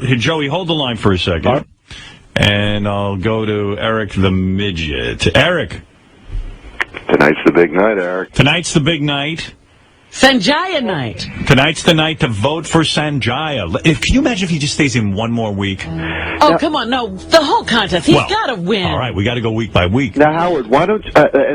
Hey, Joey, hold the line for a second. And I'll go to Eric the Midget. Eric. Tonight's the big night, Eric. Tonight's the big night. Sanjaya night. Tonight's the night to vote for Sanjaya. Can you imagine if he just stays in one more week? Oh, come on. No, the whole contest. He's got to win. All right, we got to go week by week. Now, Howard, why don't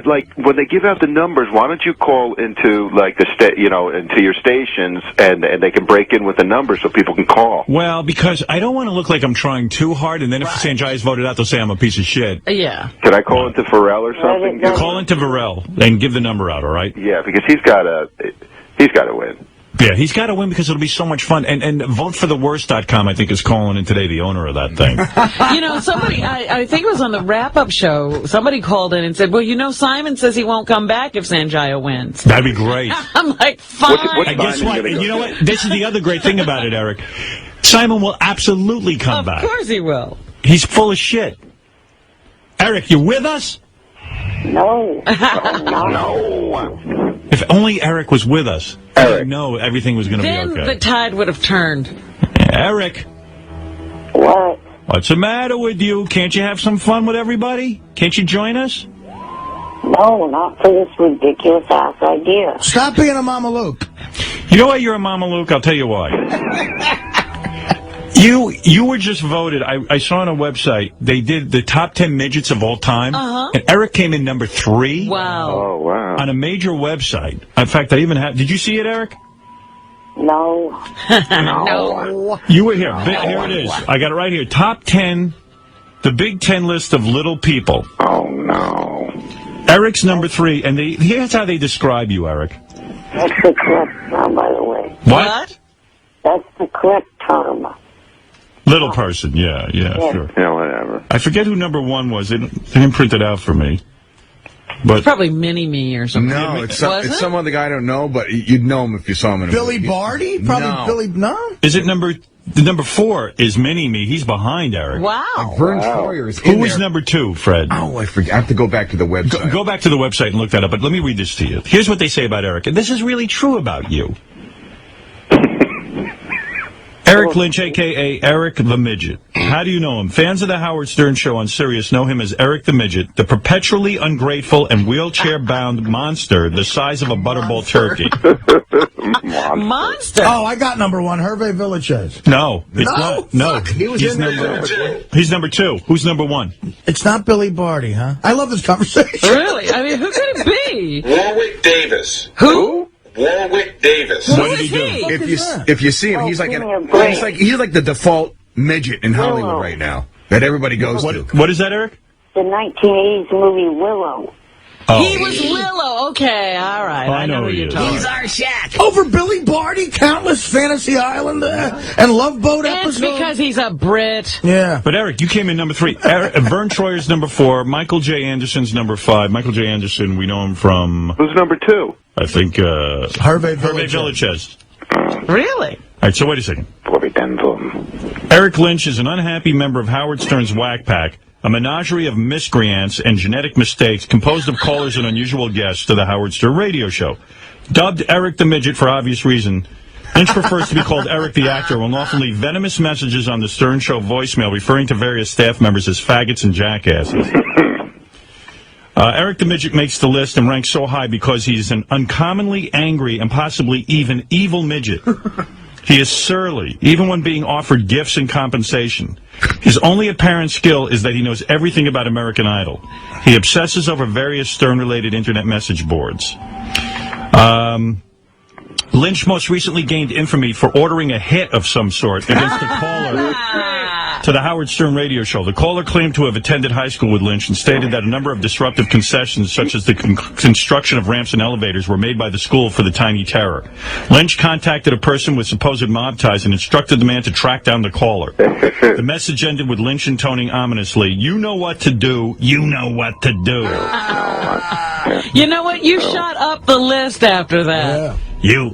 like when they give out the numbers, why don't you call into like into your stations and they can break in with the numbers so people can call? Well, because I don't want to look like I'm trying too hard, and then if Sanjaya's voted out, they'll say I'm a piece of shit. Yeah. Can I call into Pharrell or something? Call into Varel and give the number out. All right? Yeah, because he's got to win. Yeah, he's got to win because it'll be so much fun. And votefortheworst.com, I think, is calling in today, the owner of that thing. You know, somebody, I think it was on the wrap-up show, somebody called in and said, well, you know, Simon says he won't come back if Sanjaya wins. That'd be great. I'm like, fine. And guess what? And you know what? This is the other great thing about it, Eric. Simon will absolutely come back. Of course he will. He's full of shit. Eric, you with us? No. No. If only Eric was with us. Eric. I know everything was going to be okay. Then the tide would have turned. Eric. What? What's the matter with you? Can't you have some fun with everybody? Can't you join us? No, not for this ridiculous-ass idea. Stop being a Mama Luke. You know why you're a Mama Luke? I'll tell you why. You were just voted. I saw on a website, they did the top 10 midgets of all time. And Eric came in number 3. Wow. Oh, wow. On a major website. In fact, I even have... Did you see it, Eric? No. No. You were here. Here it is. I got it right here. Top 10, the Big 10 list of little people. Oh, no. Eric's number 3, and here's how they describe you, Eric. That's the correct term, by the way. What? That's the correct term. Little person, yeah, sure. Yeah, whatever. I forget who number 1 was. They didn't print it out for me. But Probably Mini-Me or something. No, it's some other guy I don't know, but you'd know him if you saw him in a Billy movie. Barty? Probably No. Billy... No? is it number 4 is Mini-Me. He's behind Eric. Wow. Vern Troyer is in Who was there. number 2, Fred? Oh, I forget. I have to go back to the website. Go back to the website and look that up, but let me read this to you. Here's what they say about Eric, and this is really true about you. Eric Lynch, a.k.a. Eric the Midget. How do you know him? Fans of the Howard Stern Show on Sirius know him as Eric the Midget, the perpetually ungrateful and wheelchair-bound monster the size of a butterball turkey. Monster. Oh, I got number 1, Hervé Villachez. No, it's not. No, Fuck, he was in there. He's number 2. Who's number 1? It's not Billy Barty, huh? I love this conversation. Really? I mean, who could it be? Warwick Davis. Who? Warwick Davis. What did he do? If you see him, he's like he's like the default midget in Hollywood right now that everybody goes to. What is that, Eric? The 1980s movie Willow. Oh. He was Willow. Okay, all right. Oh, I know who who he you're is. talking He's about. Our Shaq. Over Billy Barty, countless Fantasy Island and Love Boat It's episodes. because he's a Brit. Yeah. But Eric, you came in number 3. Vern Troyer's number 4. Michael J. Anderson's number 5. Michael J. Anderson, we know him from... Who's number 2? I think, Hervé Villachez. Really? All right, so wait a second. Bobby Denzel. Eric Lynch is an unhappy member of Howard Stern's Whack Pack, a menagerie of miscreants and genetic mistakes composed of callers and unusual guests to the Howard Stern radio show. Dubbed Eric the Midget for obvious reason, Lynch prefers to be called Eric the Actor and will often leave venomous messages on the Stern Show voicemail referring to various staff members as faggots and jackasses. Eric the Midget makes the list and ranks so high because he's an uncommonly angry and possibly even evil midget. He is surly, even when being offered gifts and compensation. His only apparent skill is that he knows everything about American Idol. He obsesses over various Stern-related internet message boards. Lynch most recently gained infamy for ordering a hit of some sort against a caller to the Howard Stern radio show. The caller claimed to have attended high school with Lynch and stated that a number of disruptive concessions, such as the construction of ramps and elevators, were made by the school for the Tiny Terror. Lynch contacted a person with supposed mob ties and instructed the man to track down the caller. The message ended with Lynch intoning ominously, "You know what to do. You know what to do." You know what? You shot up the list after that. Yeah.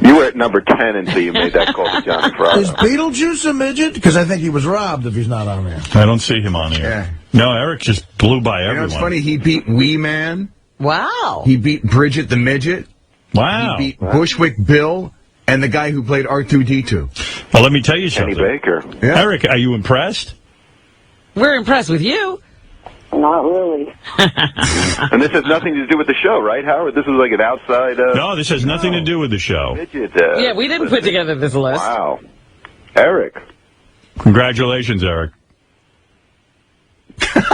You were at number 10 until you made that call to Johnny Is Frog. Beetlejuice a midget? Because I think he was robbed if he's not on there. I don't see him on here. Yeah. No, Eric just blew by everyone. You know, it's funny. He beat Wee Man. Wow. He beat Bridget the Midget. Wow. He beat Bushwick Bill. and the guy who played R2-D2. Well, let me tell you Kenny something. Baker. Yeah. Eric, are you impressed? We're impressed with you. Not really. And this has nothing to do with the show, right, Howard? This is like an outside... No, this has nothing to do with the show. midget, Yeah, we didn't put together this list. Wow. Eric. Congratulations, Eric.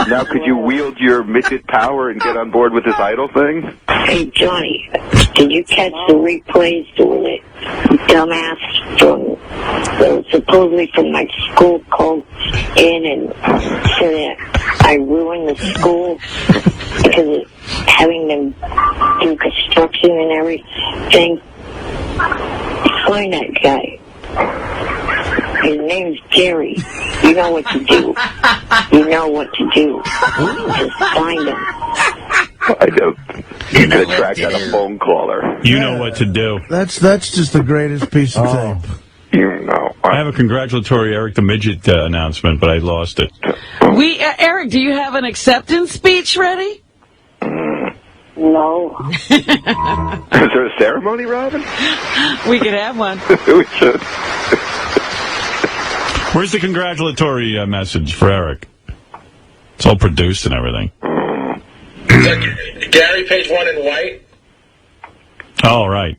Now, could you wield your midget power and get on board with this idol thing? Hey, Johnny, did you catch the replays when the dumbass supposedly from my school called in and said that I ruined the school because of having them do construction and everything? Find that guy. His name's Jerry. You know what to do. You know what to do. Just find him. I know. You can track down a phone caller. You know what to do. That's just the greatest piece of tape. You know. I have a congratulatory Eric the Midget announcement, but I lost it. Eric, do you have an acceptance speech ready? No. Is there a ceremony, Robin? We could have one. We should. Where's the congratulatory message for Eric? It's all produced and everything. Gary, page 1 in white. All right.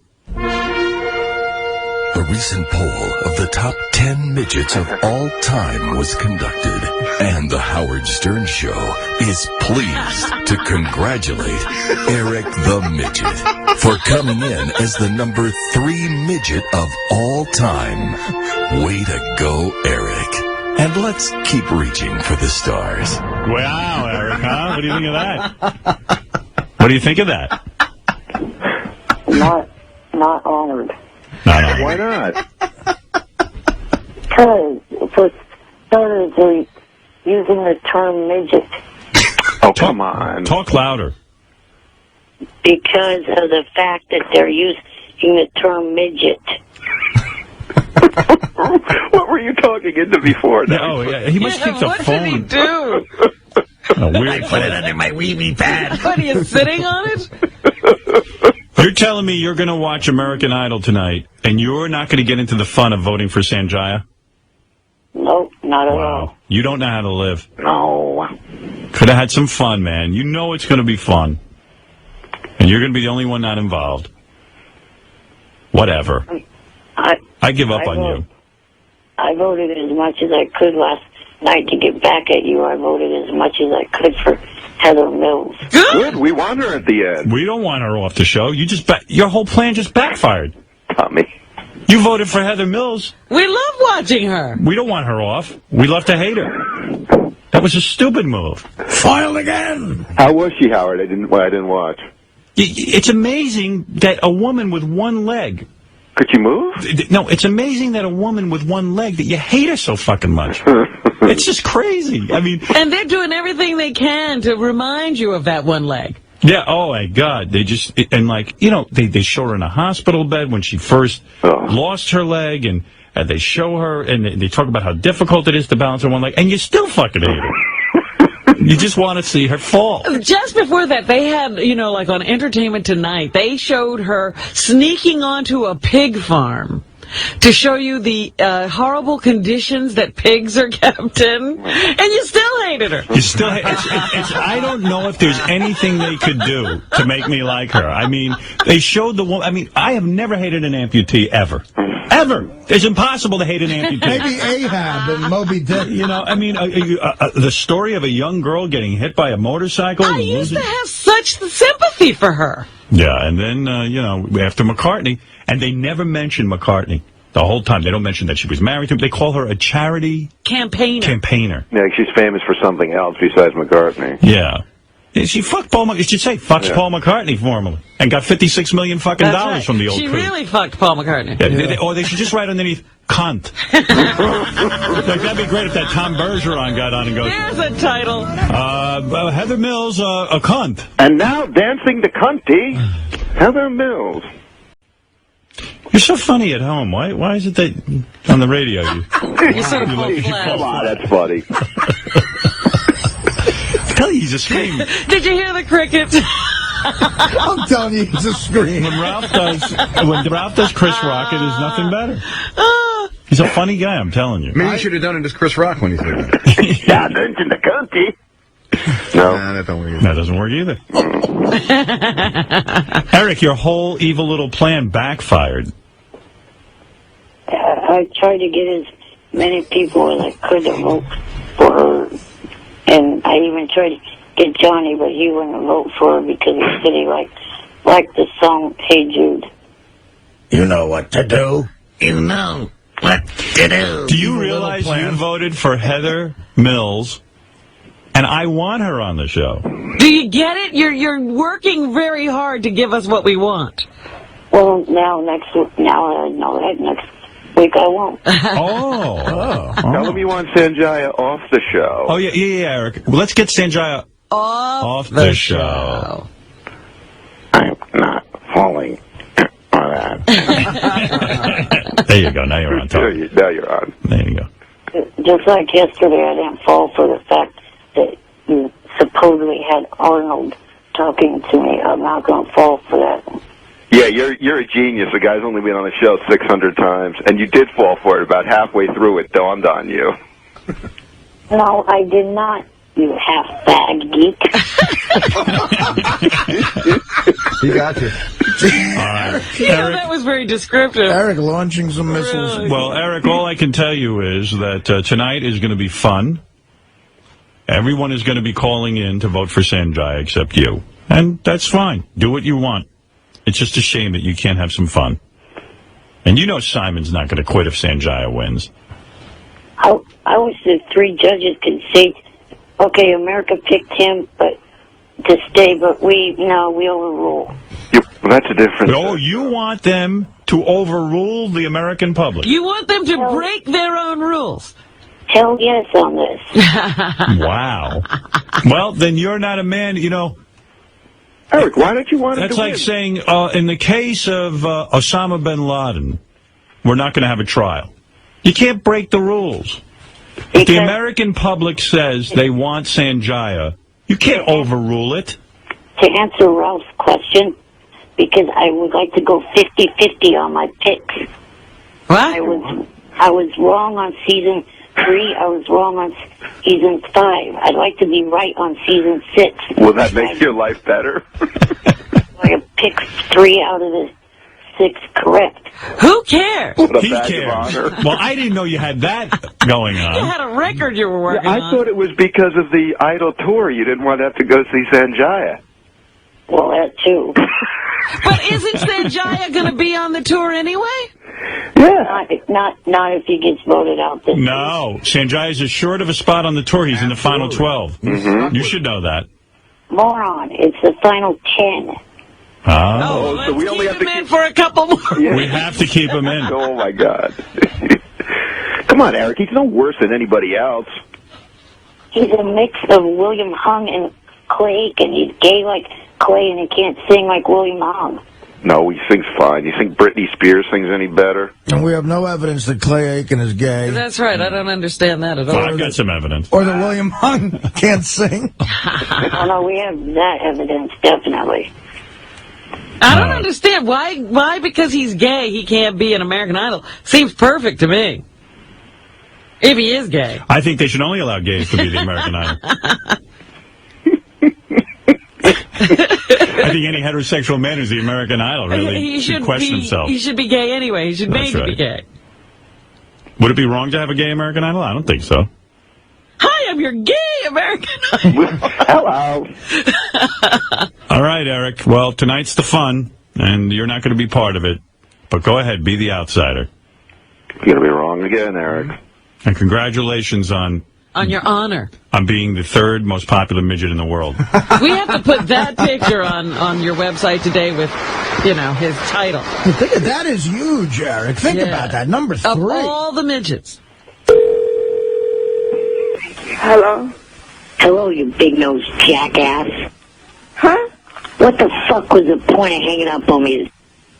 A recent poll of the top 10 midgets of all time was conducted, and the Howard Stern Show is pleased to congratulate Eric the Midget for coming in as the number 3 midget of all time. Way to go, Eric. And let's keep reaching for the stars. Wow, Eric, huh? What do you think of that? What do you think of that? Not honored. No. Why not? Because, for starters, they're using the term midget. Oh, come on. Talk louder. Because of the fact that they're using the term midget. What were you talking into before? Oh, yeah. He must keep the what phone. did he do? A weird Put it under my weeby pad. What, are you sitting on it? You're telling me you're going to watch American Idol tonight, and you're not going to get into the fun of voting for Sanjaya? Nope, not at all. Wow. You don't know how to live. No. Could have had some fun, man. You know it's going to be fun. And you're going to be the only one not involved. Whatever. I give up on you. I voted as much as I could last night to get back at you. I voted as much as I could for Heather Mills. Good. We want her at the end. We don't want her off the show. Your whole plan just backfired. Tommy. You voted for Heather Mills. We love watching her. We don't want her off. We love to hate her. That was a stupid move. Foiled again. How was she, Howard? I didn't watch. It's amazing that a woman with one leg. Could she move? No, it's amazing that a woman with one leg, that you hate her so fucking much. It's just crazy. I mean... And they're doing everything they can to remind you of that one leg. Yeah, oh my God. They just... And like, you know, they show her in a hospital bed when she first lost her leg, and they show her, and they talk about how difficult it is to balance her one leg, and you still fucking hate her. You just want to see her fall. Just before that, they had, like on Entertainment Tonight, they showed her sneaking onto a pig farm to show you the horrible conditions that pigs are kept in, and you still hated her. You still I don't know if there's anything they could do to make me like her. I mean, they showed the woman. I mean, I have never hated an amputee, ever. Ever. It's impossible to hate an amputee. Maybe Ahab and Moby Dick. The story of a young girl getting hit by a motorcycle. I used to have such sympathy for her. Yeah, and then, after McCartney, and they never mention McCartney the whole time. They don't mention that she was married to him. They call her a charity campaigner. Yeah, she's famous for something else besides McCartney. Yeah. She fucked Paul McCartney. You should say, Paul McCartney formally. And got $56 million fucking dollars from the old She crew. really fucked Paul McCartney. Yeah. Or they should just write underneath, cunt. Like, that'd be great if that Tom Bergeron got on and goes, There's a title. Heather Mills, a cunt. And now dancing to cunty, Heather Mills. You're so funny at home. Why is it that on the radio You sort of full flash. Come on, that's funny. Tell you, he's a scream. Did you hear the cricket? I'm telling you, it's a scream. When Ralph does Chris Rock, it is nothing better. He's a funny guy, I'm telling you. Maybe you should have done it as Chris Rock when he said that. Yeah, there's in the county. No. Nah, that don't work either. That doesn't work either. Eric, your whole evil little plan backfired. I tried to get as many people as I could to vote for her. And I even tried to get Johnny, but he wouldn't vote for her because he said he liked the song Hey Jude. You know what to do. You know what to do. Do you realize you voted for Heather Mills, and I want her on the show? Do you get it? You're working very hard to give us what we want. Well, now I know that next week I won't. Tell him you want Sanjaya off the show. Oh, yeah, Eric. Well, let's get Sanjaya off the show. I'm not falling on that. There you go. Now you're on top. Now you're on. There you go. Just like yesterday, I didn't fall for the fact that you supposedly had Arnold talking to me. I'm not going to fall for that. Yeah, you're a genius. The guy's only been on the show 600 times, and you did fall for it. About halfway through, it dawned on you. No, I did not, you half-bag geek. He got you. That was very descriptive. Eric launching some missiles. Well, Eric, all I can tell you is that tonight is going to be fun. Everyone is going to be calling in to vote for Sanjaya except you. And that's fine. Do what you want. It's just a shame that you can't have some fun. And you know Simon's not going to quit if Sanjaya wins. I wish the three judges could say, okay, America picked him to stay, but we overrule. That's a difference. Oh, you want them to overrule the American public? You want them to break their own rules? Hell yes on this. Wow. Well, then you're not a man, Eric, why don't you want him That's to like win? saying, in the case of Osama bin Laden, we're not going to have a trial. You can't break the rules. If the American public says they want Sanjaya, you can't overrule it. To answer Ralph's question, because I would like to go 50-50 on my picks. What? I was wrong on season 3. I was wrong on season 5. I'd like to be right on season 6. Will that make your life better? I picked 3 out of the 6 correct. Who cares? What a He badge of cares. honor. Well, I didn't know you had that going You on. had a record you were working I on. thought it was because of the Idol tour. You didn't want to have to go see Sanjaya. Well, that too. But isn't Sanjaya going to be on the tour anyway? Yeah. Not if he gets voted out this No, Sanjaya's as short of a spot on the tour. He's in the final 12. You should know that. Moron. It's the final 10. Oh. Let's so we only keep have to him in keep- for a couple more. Yeah. We have to keep him in. Oh, my God. Come on, Eric. He's no worse than anybody else. He's a mix of William Hung and Clay Aiken. He's gay like Clay, and he can't sing like William Hung. No, he sings fine. You think Britney Spears sings any better? And we have no evidence that Clay Aiken is gay. That's right. I don't understand that at all. Well, I've got some evidence. Or that William Hung can't sing. Oh, no, we have that evidence, definitely. I don't understand. Why because he's gay, he can't be an American Idol? Seems perfect to me. If he is gay. I think they should only allow gays to be the American Idol. I think any heterosexual man who's the American Idol really He should question himself. He should be gay anyway. He should That's maybe be right. gay. Would it be wrong to have a gay American Idol? I don't think so. Hi, I'm your gay American Idol. Hello. All right, Eric. Well, tonight's the fun, and you're not going to be part of it. But go ahead, be the outsider. You're going to be wrong again, Eric. And congratulations on your honor. on being the third most popular midget in the world. We have to put that picture on your website today with, his title. That is huge, Eric. Think about that. Number 3. Of all the midgets. Hello? Hello, you big-nosed jackass. Huh? What the fuck was the point of hanging up on me?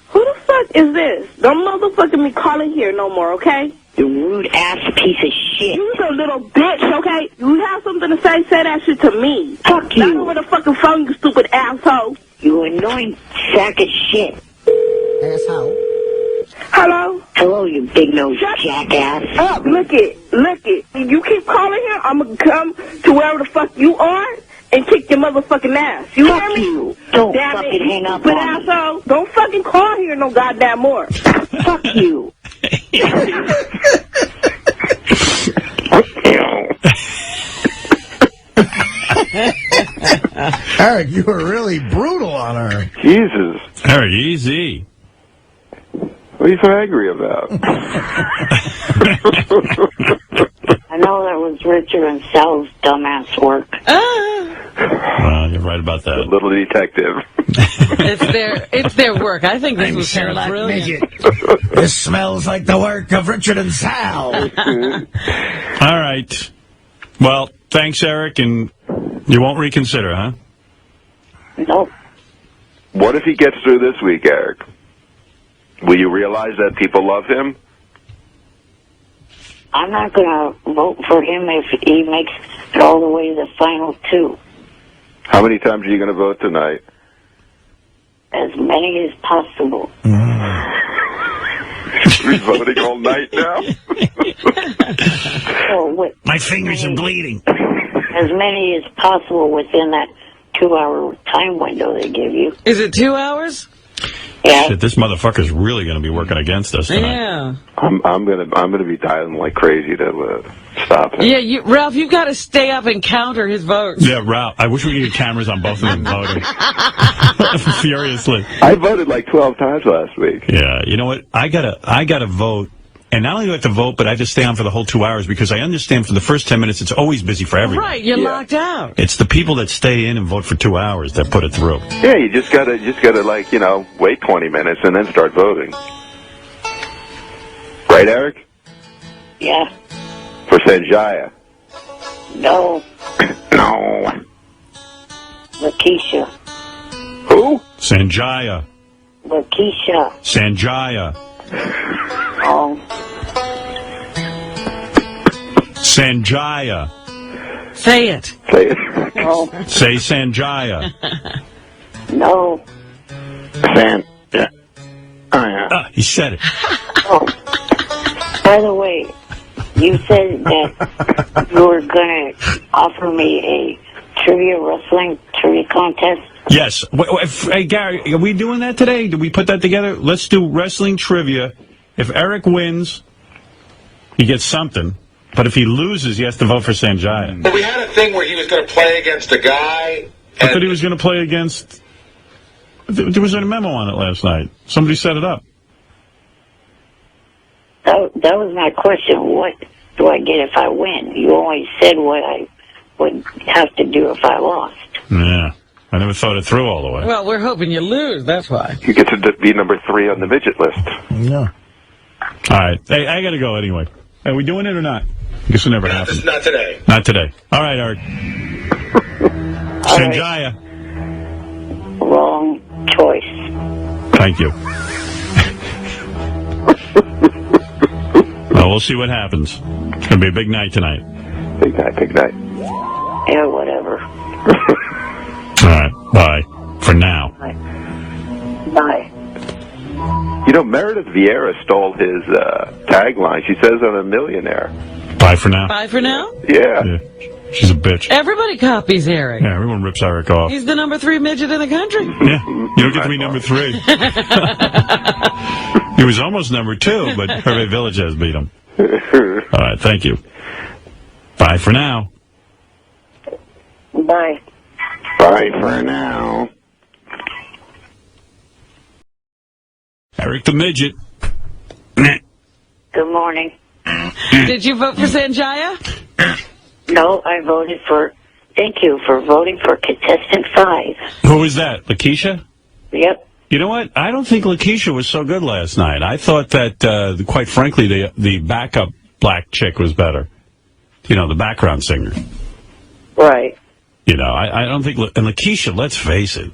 Who the fuck is this? Don't motherfucking me calling here no more, okay? You rude-ass piece of shit. You's a little bitch, okay? You have something to say that shit to me. Fuck Not you. over the fucking phone, you stupid asshole. You You annoying sack of shit. Asshole. Hello? Hello, you big nose jackass. Up, look it. You keep calling him, I'm gonna come to wherever the fuck you are and kick your motherfucking ass. You hear Fuck me? you. Don't Damn fucking it. hang up But on me. asshole, don't fucking call here no goddamn more. Fuck you. Eric, you were really brutal on her. Jesus. Eric, easy. What are you so angry about? I know that was Richard and Sal's dumbass work. Well, you're right about that. Little detective. It's their work. I think this was Sherlock brilliant. Midget. This smells like the work of Richard and Sal. All right. Well, thanks, Eric, and you won't reconsider, huh? Nope. What if he gets through this week, Eric? Will you realize that people love him? I'm not going to vote for him if he makes it all the way to the final two. How many times are you going to vote tonight? As many as possible. We're voting all night now? My fingers are bleeding. As many as possible within that 2-hour time window they give you. Is it 2 hours? Yeah. Shit, this motherfucker's really going to be working against us tonight. Yeah. I'm gonna be dialing like crazy to stop him. Yeah, Ralph, you've got to stay up and counter his votes. Yeah, Ralph. I wish we could get cameras on both of them voting. Furiously. I voted like 12 times last week. Yeah, you know what? I gotta vote. And not only do I have to vote, but I have to stay on for the whole 2 hours because I understand for the first 10 minutes it's always busy for everyone. Right, you're locked out. It's the people that stay in and vote for 2 hours that put it through. Yeah, you just gotta like, wait 20 minutes and then start voting. Right, Eric? Yeah. For Sanjaya. No. No. Lakeisha. Who? Sanjaya. Lakeisha. Sanjaya. Oh. Say Sanjaya. it. Say it. No. Say Sanjaya. No. San. Yeah. Oh, yeah. He said it. Oh. By the way, you said that you were going to offer me a wrestling trivia contest. Yes. Hey, Gary, are we doing that today? Did we put that together? Let's do wrestling trivia. If Eric wins, he gets something. But if he loses, he has to vote for Sanjaya. But we had a thing where he was going to play against a guy. I thought he was going to play against... There was a memo on it last night. Somebody set it up. That was my question. What do I get if I win? You only said what I would have to do if I lost. Yeah. I never thought it through all the way. Well, we're hoping you lose, that's why. You get to be number 3 on the midget list. Yeah. All right. Hey, I got to go anyway. Are we doing it or not? I guess it never happened. Not today. Not today. All right, Eric. Sanjaya. Wrong choice. Thank you. Well, we'll see what happens. It's going to be a big night tonight. Big night, big night. Yeah, whatever. All right. Bye. For now. Bye. Meredith Vieira stole his tagline. She says I'm a millionaire. Bye for now. Bye for now? Yeah. She's a bitch. Everybody copies Eric. Yeah, everyone rips Eric off. He's the number 3 midget in the country. Yeah, you don't get to be number 3. He was almost number 2, but Hervey Village has beat him. All right, thank you. Bye for now. Bye. Bye for now. Eric the Midget. Good morning. Did you vote for Sanjaya? No, I voted for... Thank you for voting for contestant 5. Who was that? Lakeisha? Yep. You know what? I don't think Lakeisha was so good last night. I thought that, quite frankly, the backup black chick was better. The background singer. Right. I don't think... And Lakeisha, let's face it,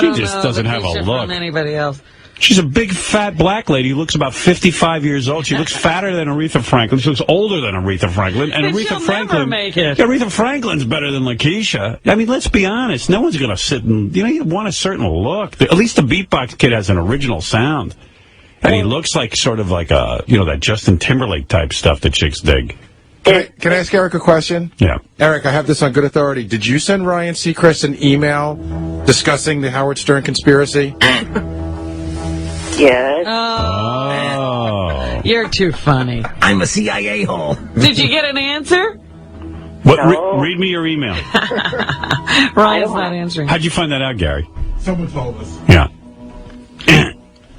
she just doesn't have a look. From anybody else. She's a big, fat black lady who looks about 55 years old. She looks fatter than Aretha Franklin. She looks older than Aretha Franklin. And Aretha Franklin, never make it. Yeah, Aretha Franklin's better than Lakeisha. I mean, let's be honest. No one's going to sit and, you want a certain look. At least the beatbox kid has an original sound. And he looks like sort of like a, that Justin Timberlake type stuff that chicks dig. Can I ask Eric a question? Yeah. Eric, I have this on good authority. Did you send Ryan Seacrest an email discussing the Howard Stern conspiracy? Yes. Oh. You're too funny. I'm a CIA hole. Did you get an answer? What? No. Read me your email. Ryan's not answering. How'd you find that out, Gary? Someone told us. Yeah.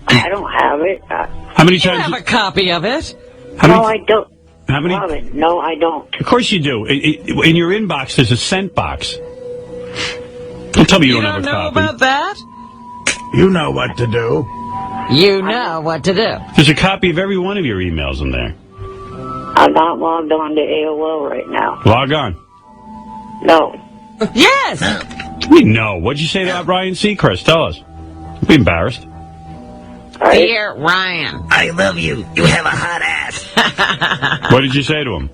I don't have it. How many You times? have a copy of it. No, I don't. How many? Robin, no, I don't. Of course you do. In your inbox, there's a sent box. Don't tell me you don't have a know copy. about that? You know what to do. You know what to do. There's a copy of every one of your emails in there. I'm not logged on to AOL right now. Log on. No. Yes. We know. What'd you say about Ryan Seacrest? Tell us. Don't be embarrassed. Dear Ryan. I love you. You have a hot ass. What did you say to him?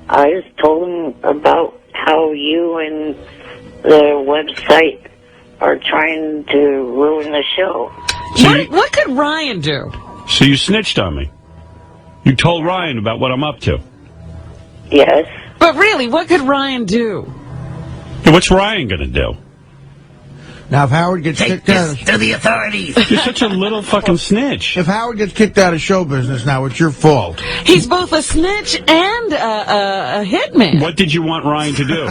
I just told him about how you and the website are trying to ruin the show. What could Ryan do? So you snitched on me. You told Ryan about what I'm up to. Yes. But really, what could Ryan do? Hey, what's Ryan going to do? Now, if Howard gets kicked out to the authorities. You're such a little fucking snitch. If Howard gets kicked out of show business now, it's your fault. He's both a snitch and a hitman. What did you want Ryan to do?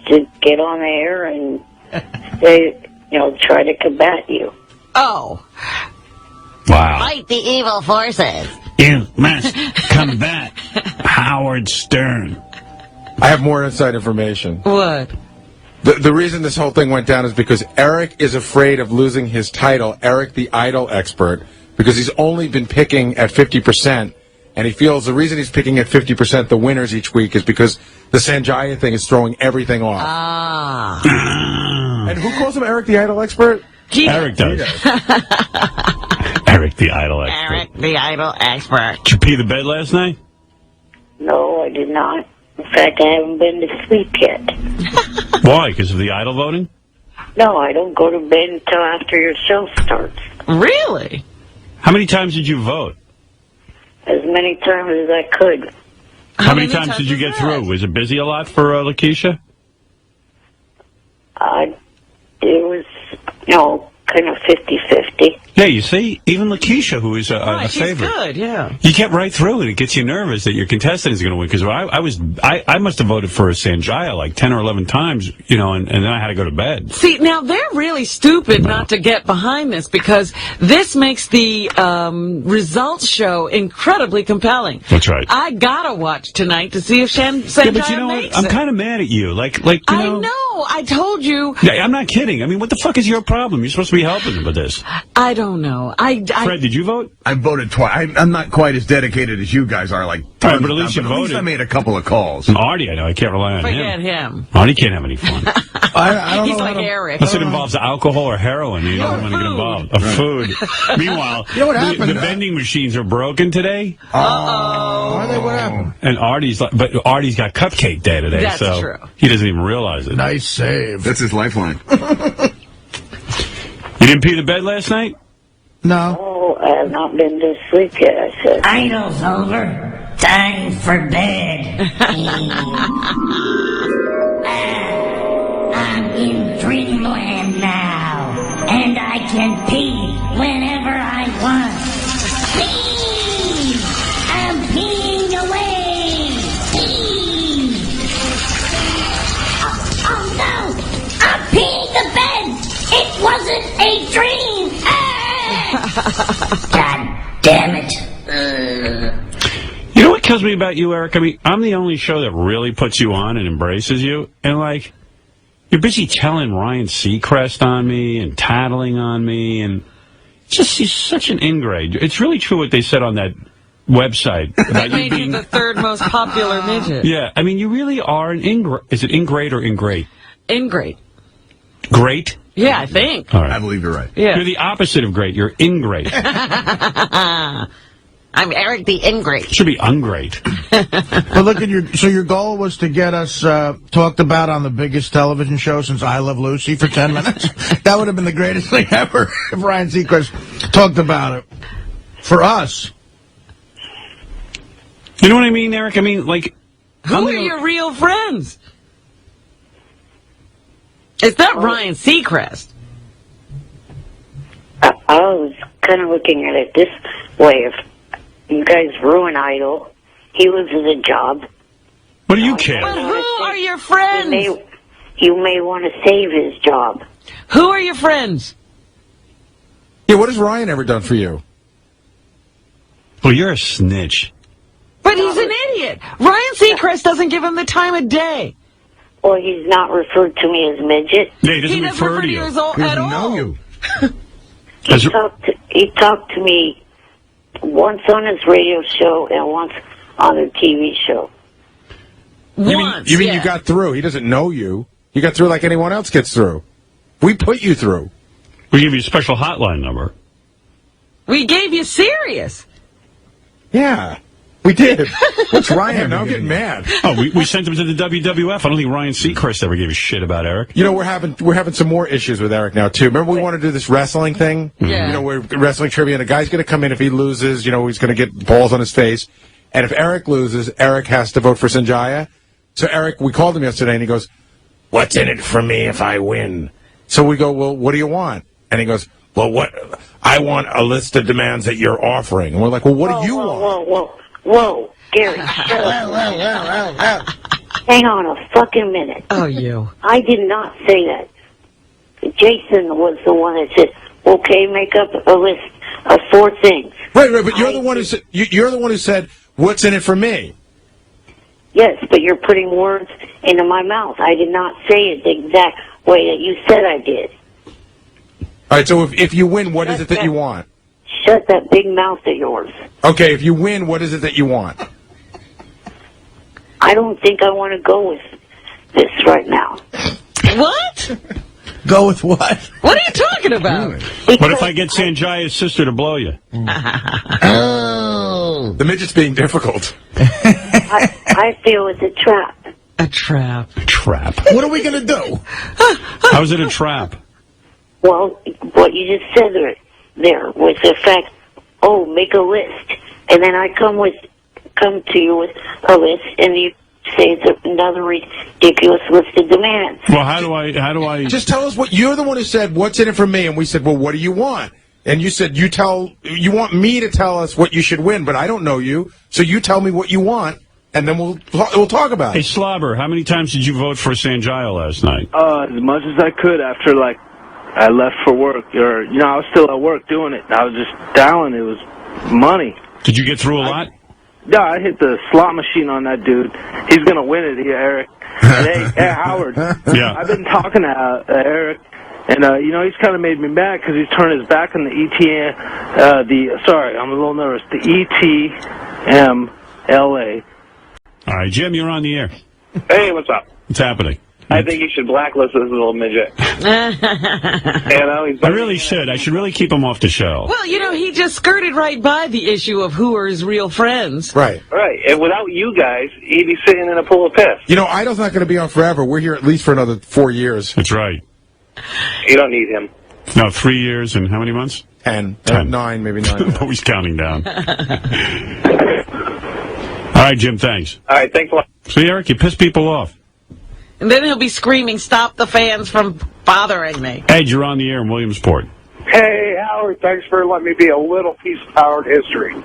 To get on the air and say, try to combat you. Oh. Wow. Fight the evil forces. You must combat Howard Stern. I have more inside information. What? The reason this whole thing went down is because Eric is afraid of losing his title, Eric the Idol Expert, because he's only been picking at 50%, and he feels the reason he's picking at 50% the winners each week is because the Sanjaya thing is throwing everything off. And who calls him Eric the Idol Expert? Eric does. Eric the Idol Expert. Eric the Idol Expert. Did you pee the bed last night? No, I did not. In fact, I haven't been to sleep yet. Why? Because of the Idol voting? No, I don't go to bed until after your show starts. Really? How many times did you vote? As many times as I could. How many times did you get through? Was it busy a lot for Lakeisha? It was, kind of 50-50. Yeah, you see, even Lakeisha, who is a She's favorite. good, yeah. You get right through it. It gets you nervous that your contestant is going to win. Because I must have voted for Sanjaya like 10 or 11 times, and then I had to go to bed. See, now they're really stupid not to get behind this because this makes the results show incredibly compelling. That's right. I gotta watch tonight to see if Sanjaya Yeah, but you know what? makes I'm it. kind of mad at you. I know. I told you. Yeah, I'm not kidding. I mean, what the fuck is your problem? You're supposed to be helping them with this. I don't know. Fred, did you vote? I voted twice. I'm not quite as dedicated as you guys are. Like, Right, but at least you At least voted. I made a couple of calls. And Artie, I know. I can't rely on Forget him. him. Artie can't have any fun. I don't He's know like how to, Eric. Unless it involves alcohol or heroin, you don't want to get involved. Or food. Meanwhile, You know what happened, the vending machines are broken today. What happened? And Artie's got cupcake day today, That's so true. he doesn't even realize it. Nice save. That's his lifeline. You didn't pee the bed last night? No. Oh, I have not been to sleep yet, I said. Idol's over. Time for bed. I'm in dreamland now, and I can pee whenever I want. Pee! I'm peeing away. Pee! Oh no! I'm peeing the bed. It wasn't a dream. Ah! God damn it. You know what kills me about you, Eric? I mean, I'm the only show that really puts you on and embraces you. And, you're busy telling Ryan Seacrest on me and tattling on me. And he's such an ingrate. It's really true what they said on that website. About Made you the third most popular midget. Yeah, I mean, you really are an ingrate. Is it ingrate or ingrate? Ingrate. Great? Yeah, I think. All right. I believe you're right. Yeah. You're the opposite of great. You're ingrate. I'm Eric the Ingrate. Should be ungrate. But look at your goal was to get us talked about on the biggest television show since I Love Lucy for 10 minutes. That would have been the greatest thing ever if Ryan Seacrest talked about it. For us. You know what I mean, Eric? I mean, like... Who are your real friends? It's not Ryan Seacrest. I was kind of looking at it this way. If you guys ruin Idol, he loses a job. What do you care? But who are your friends? You may want to save his job. Who are your friends? Yeah, what has Ryan ever done for you? Well, you're a snitch. But he's an idiot. Ryan Seacrest doesn't give him the time of day. Well, he's not referred to me as midget. Yeah, he doesn't refer to you. He doesn't know you. He talked to me once on his radio show and once on a TV show. You mean you got through? He doesn't know you. You got through like anyone else gets through. We put you through. We give you a special hotline number. We gave you Sirius. Yeah, we did. What's Ryan? Now I'm getting mad. Oh, we sent him to the WWF. I don't think Ryan Seacrest ever gave a shit about Eric. You know, we're having some more issues with Eric now too. Remember we want to do this wrestling thing? Yeah. You know, we're wrestling trivia, and a guy's going to come in if he loses. You know, he's going to get balls on his face. And if Eric loses, Eric has to vote for Sanjaya. So Eric, we called him yesterday, and he goes, "What's in it for me if I win?" So we go, "Well, what do you want?" And he goes, "Well, what? I want a list of demands that you're offering." And we're like, "Well, what do you want?" Whoa, Gary, shut up. Hang on a fucking minute. Oh, you. I did not say that. Jason was the one that said, "Okay, make up a list of 4 things." Right, but you're the one who said you're the one who said, "What's in it for me?" Yes, but you're putting words into my mouth. I did not say it the exact way that you said I did. All right, so if you win, what is it that you want? Shut that big mouth of yours. Okay, if you win, what is it that you want? I don't think I want to go with this right now. What? Go with what? What are you talking about? What if I get Sanjaya's sister to blow you? Oh. The midget's being difficult. I feel it's a trap. A trap. Trap. What are we going to do? How is it a trap? Well, what you just said there was the fact, make a list. And then I come to you with a list, and you say it's another ridiculous list of demands. Well, how do I... Just tell us what... You're the one who said, "What's in it for me?" And we said, "Well, what do you want?" And you said, you want me to tell us what you should win, but I don't know you, so you tell me what you want, and then we'll talk about Hey, it. Slobber, how many times did you vote for Sanjaya last night? As much as I could after, I left for work. I was still at work doing it. I was just dialing. It was money. Did you get through a lot? Yeah, I hit the slot machine on that dude. He's going to win it here, Eric. And hey, Howard. Yeah. I've been talking to Eric, and, he's kind of made me mad because he's turned his back on the ETM, sorry, I'm a little nervous, the ETMLA. All right, Jim, you're on the air. Hey, what's up? What's happening? I think you should blacklist this little midget. I really should. I should really keep him off the show. Well, he just skirted right by the issue of who are his real friends. Right. Right. And without you guys, he'd be sitting in a pool of piss. Idol's not going to be on forever. We're here at least for another 4 years. That's right. You don't need him. No, 3 years and how many months? 10. 9, maybe 9. Always counting down. All right, Jim, thanks. All right, thanks a lot. See, Eric, you piss people off. And then he'll be screaming, "Stop the fans from bothering me." Ed, you're on the air in Williamsport. Hey, Howard, thanks for letting me be a little piece of Howard history.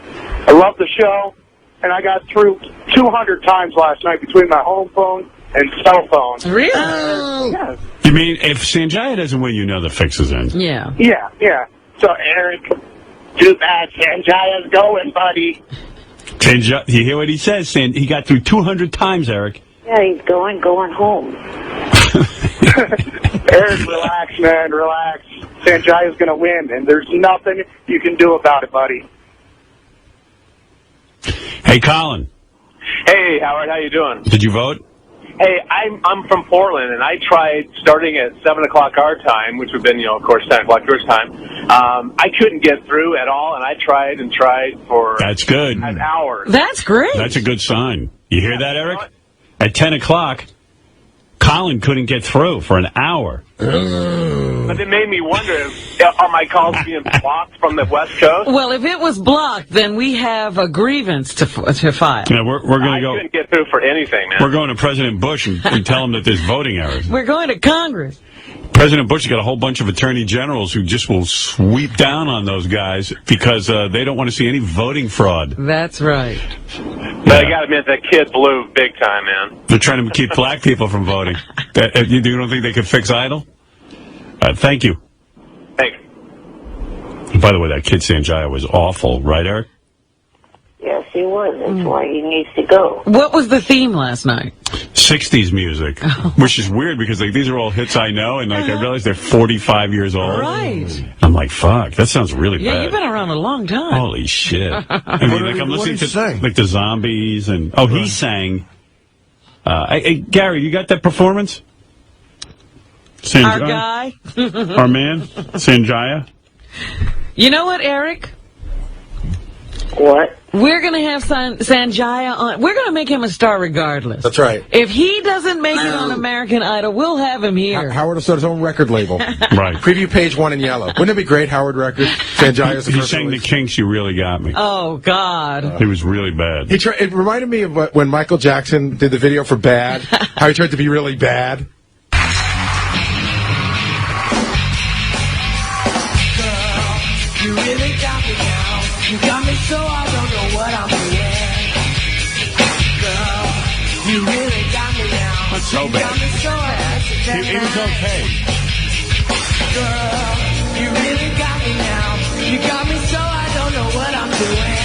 I love the show, and I got through 200 times last night between my home phone and cell phone. Really? Yeah. You mean if Sanjaya doesn't win, the fix is in? Yeah. Yeah. So, Eric, too bad Sanjaya's going, buddy. You hear what he says? He got through 200 times, Eric. Yeah, he's going home. Eric, relax, man, relax. Sanjaya's going to win, and there's nothing you can do about it, buddy. Hey, Colin. Hey, Howard, how you doing? Did you vote? Hey, I'm from Portland, and I tried starting at 7 o'clock our time, which would have been, of course, 10 o'clock yours time. I couldn't get through at all, and I tried and tried for That's good. an hour. That's great. That's a good sign. You hear that, Eric? At 10 o'clock, Colin couldn't get through for an hour. But it made me wonder, are my calls being blocked from the West Coast? Well, if it was blocked, then we have a grievance to file. Yeah, we're going to go. I couldn't get through for anything, man. We're going to President Bush and tell him that there's voting errors. We're going to Congress. President Bush has got a whole bunch of attorney generals who just will sweep down on those guys because they don't want to see any voting fraud. That's right. But I got to admit, that kid blew big time, man. They're trying to keep black people from voting. You don't think they could fix Idle? Thank you. Thanks. By the way, that kid Sanjaya was awful, right, Eric? Yes, he was. That's why he needs to go. What was the theme last night? 60s music, which is weird because these are all hits I know, and I realize they're 45 years old. Right. I'm like, fuck, that sounds really Yeah, bad. you've been around a long time. Holy shit. I mean, like, I'm listening to like the Zombies, and he sang. Hey, Gary, you got that performance? Our guy? Our man? Sanjaya? You know what, Eric? What? We're going to have Sanjaya on. We're going to make him a star regardless. That's right. If he doesn't make it on American Idol, we'll have him here. Howard will start his own record label. Right. Preview page 1 in yellow. Wouldn't it be great, Howard record? Sanjaya's the He first sang release. the Kinks, You Really Got Me. Oh, God. He was really bad. It reminded me of when Michael Jackson did the video for Bad, how he tried to be really bad. You really got me now. You got me so I don't know what I'm doing. Girl, you really got me now. So You bad. got me so I He was okay. Girl, you really got me now. You got me so I don't know what I'm doing.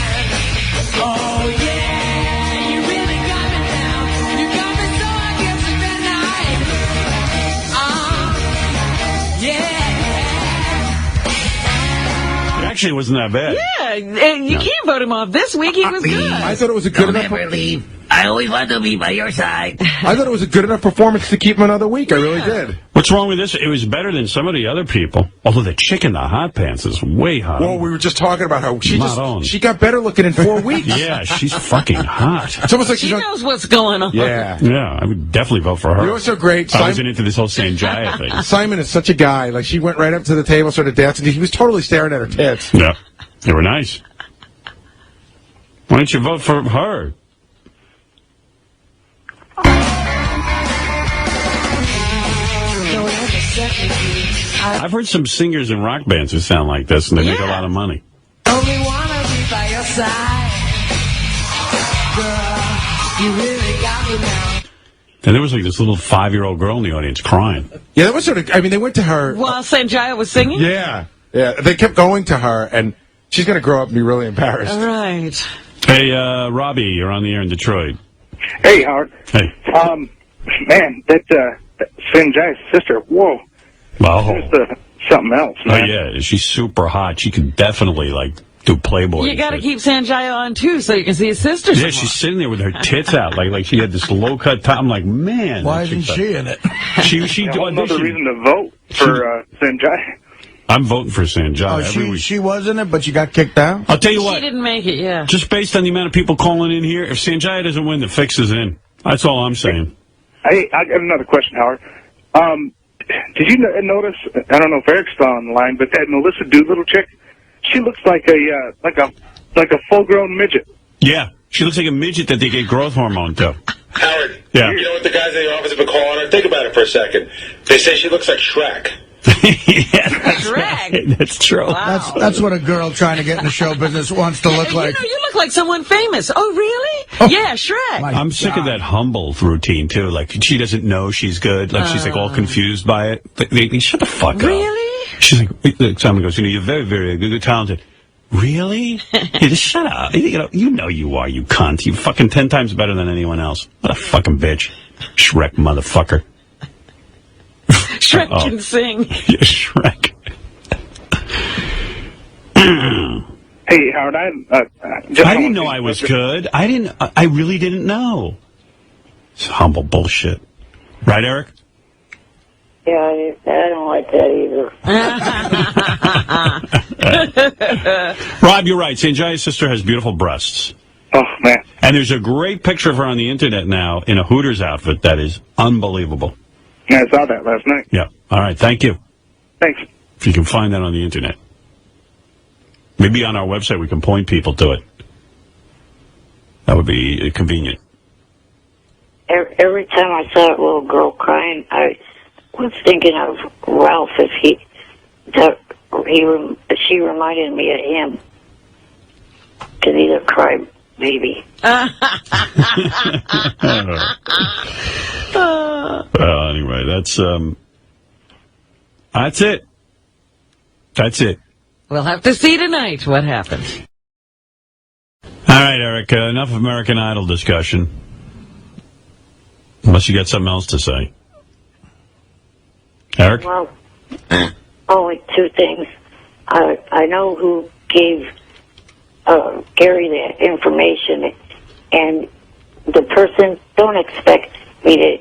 Oh yeah, you really got me now. You got me so I can't sleep at night. Yeah. Actually, it wasn't that bad. Yeah, and you can't vote him off this week. He was good. I thought it was a good enough. Never leave. I always want to be by your side. I thought it was a good enough performance to keep him another week. I really did. What's wrong with this? It was better than some of the other people. Although the chick in the hot pants is way hot. Well, we were just talking about how Not she got better looking in 4 weeks. Yeah, she's fucking hot. It's almost like She she's knows what's going on. Yeah. Yeah, I would definitely vote for her. You know what's so great? I wasn't into this whole Sanjaya thing. Simon is such a guy. Like, she went right up to the table, started dancing. He was totally staring at her tits. Yeah, they were nice. Why don't you vote for her? I've heard some singers in rock bands who sound like this, and they make a lot of money. Only wanna be by your side. Girl, you really got me now. And there was like this little 5-year-old girl in the audience crying. Yeah, that was sort of, I mean, they went to her. While Sanjaya was singing? Yeah. Yeah. They kept going to her, and she's going to grow up and be really embarrassed. Right. Hey, Robbie, you're on the air in Detroit. Hey, Howard. Hey. Man, that Sanjaya's sister, whoa. Wow. Just something else, Oh, man. yeah, she's super hot. She could definitely, like, do Playboy. You and got to shit. keep Sanjaya on, too, so you can see his sister. Yeah, she's sitting there with her tits out, like she had this low-cut top. I'm like, man. Why that isn't chick's she in it? She Another auditioned. reason to vote for Sanjaya. I'm voting for Sanjaya Oh, every week. she was in it, but you got kicked out? I'll tell you She what. didn't make it, yeah. Just based on the amount of people calling in here, if Sanjaya doesn't win, the fix is in. That's all I'm saying. Hey, I got another question, Howard. Did you notice? I don't know if Eric's still on the line, but that Melissa Doolittle chick, she looks like a full-grown midget. Yeah, she looks like a midget that they get growth hormone to. Howard, Yeah. you know what the guys in the office have been calling her? Think about it for a second. They say she looks like Shrek. Yeah, that's Shrek. right. That's true. Wow. That's what a girl trying to get in the show business wants to look like. You look like someone famous. Oh, really? Oh. Yeah, Shrek. I'm sick of that humble routine, too. Like, she doesn't know she's good. Like, she's, like, all confused by it. They shut the fuck up. Really? She's like, Simon goes, you're very, very good, talented. Really? Hey, just shut up. You know you are, you cunt. You're fucking 10 times better than anyone else. What a fucking bitch. Shrek motherfucker. Shrek can sing. Yeah, Shrek. Hey, Howard, I I didn't know I was good. I really didn't know. It's humble bullshit. Right, Eric? Yeah, I don't like that either. Rob, you're right. Sanjaya's sister has beautiful breasts. Oh, man. And there's a great picture of her on the internet now in a Hooters outfit that is unbelievable. Yeah, I saw that last night. Yeah. All right. Thank you. Thanks. If you can find that on the internet. Maybe on our website we can point people to it. That would be convenient. Every time I saw that little girl crying, I was thinking of Ralph. She reminded me of him. Because he's a crybaby. Well, anyway, that's it. That's it. We'll have to see tonight what happens. All right, Eric, enough American Idol discussion. Unless you got something else to say. Eric? Well, only two things. I know who gave Gary the information, and the person, don't expect me to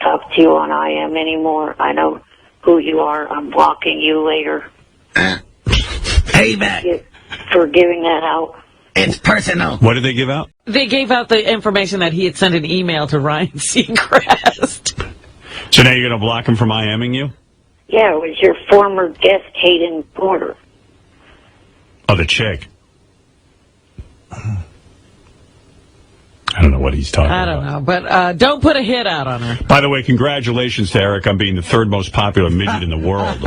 talk to you on IM anymore. I know who you are. I'm blocking you later. Payback. For giving that out. It's personal. What did they give out? They gave out the information that he had sent an email to Ryan Seacrest. So now you're going to block him from IMing you? Yeah, it was your former guest, Hayden Porter. Oh, the chick. I don't know what he's talking about. I don't know, but don't put a hit out on her. By the way, congratulations to Eric on being the third most popular midget in the world.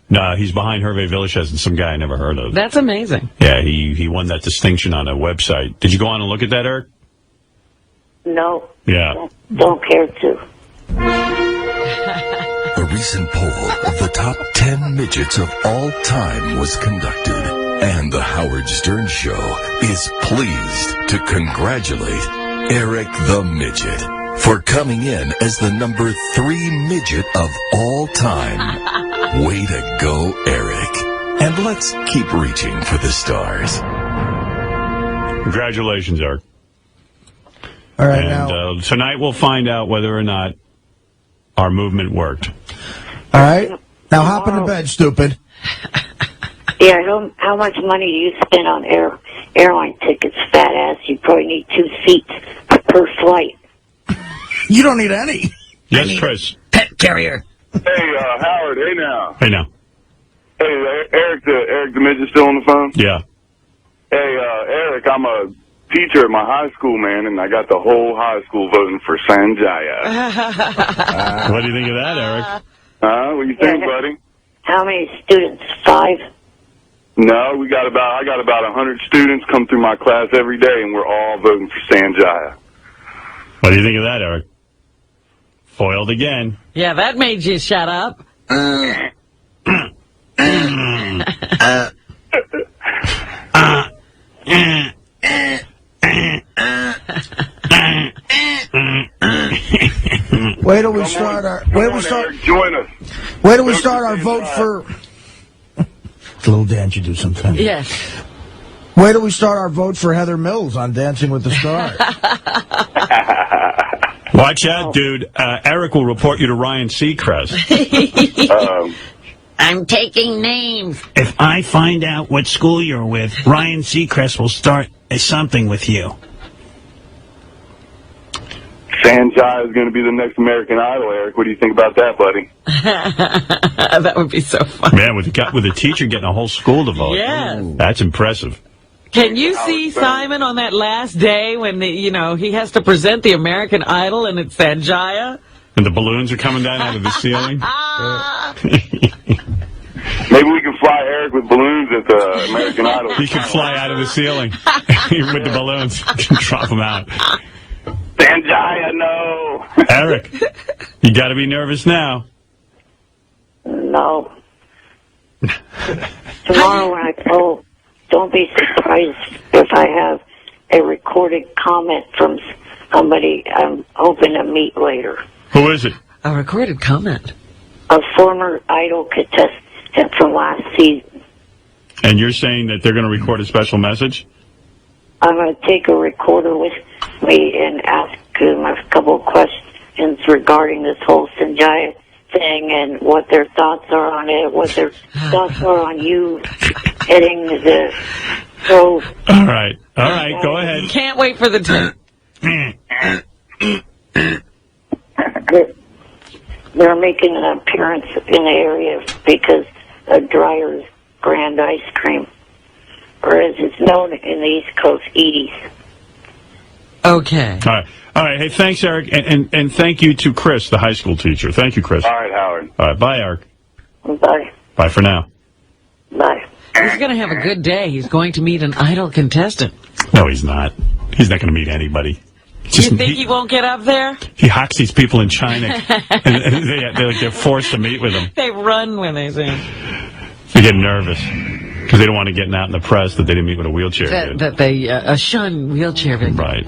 No, he's behind Hervé Villachez and some guy I never heard of. That's amazing. Yeah, he won that distinction on a website. Did you go on and look at that, Eric? No. Yeah. Don't care to. A recent poll of the top 10 midgets of all time was conducted, and the Howard Stern Show is pleased to congratulate Eric the Midget for coming in as the number 3 midget of all time. Way to go, Eric. And let's keep reaching for the stars. Congratulations, Eric. All right, and tonight we'll find out whether or not our movement worked. All right. Now hop into bed, stupid. Yeah, how much money do you spend on airline tickets, fat ass? You probably need 2 seats per flight. You don't need any. Yes, Chris. Pet carrier. Hey, Howard. Hey, now. Hey, now. Hey, Eric the midget still on the phone? Yeah. Hey, Eric, I'm a teacher at my high school, man, and I got the whole high school voting for Sanjaya. What do you think of that, Eric? What do you think, buddy? How many students? 5? No, I got about 100 students come through my class every day, and we're all voting for Sanjaya. What do you think of that, Eric? Foiled again. Yeah, that made you shut up. Wait till we start our. Wait till we start. Eric, join us. Wait till we start our vote for. It's a little dance you do sometimes. Yes. Wait till we start our vote for Heather Mills on Dancing with the Stars. Watch out, dude. Eric will report you to Ryan Seacrest. I'm taking names. If I find out what school you're with, Ryan Seacrest will start something with you. Sanjaya is going to be the next American Idol, Eric. What do you think about that, buddy? That would be so fun. Man, with a teacher getting a whole school to vote. Yes. That's impressive. Can you see Simon on that last day when he has to present the American Idol and it's Sanjaya? And the balloons are coming down out of the ceiling? Maybe we can fly Eric with balloons at the American Idol. He can fly out of the ceiling with the balloons. You can drop them out. Sanjaya, no. Eric, you got to be nervous now. No. Tomorrow when I go, don't be surprised if I have a recorded comment from somebody I'm hoping to meet later. Who is it? A recorded comment. A former Idol contestant from last season. And you're saying that they're going to record a special message? I'm going to take a recorder with me and ask a couple of questions regarding this whole Sanjaya thing and what their thoughts are on it, what their thoughts are on you hitting the show. All right, go ahead. Can't wait for the tape. They're making an appearance in the area because of Dreyer's Grand Ice Cream, or as it's known in the East Coast, Edie's. Okay. All right. Hey, thanks, Eric, and thank you to Chris, the high school teacher. Thank you, Chris. All right, Howard. All right, bye, Eric. Bye. Bye for now. Bye. He's going to have a good day. He's going to meet an idol contestant. No, he's not. He's not going to meet anybody. You think he won't get up there? He hawks these people in China, and they're forced to meet with him. They run when they see him. They get nervous because they don't want to get out in the press that they didn't meet with a wheelchair. That they shun wheelchair victims. Right.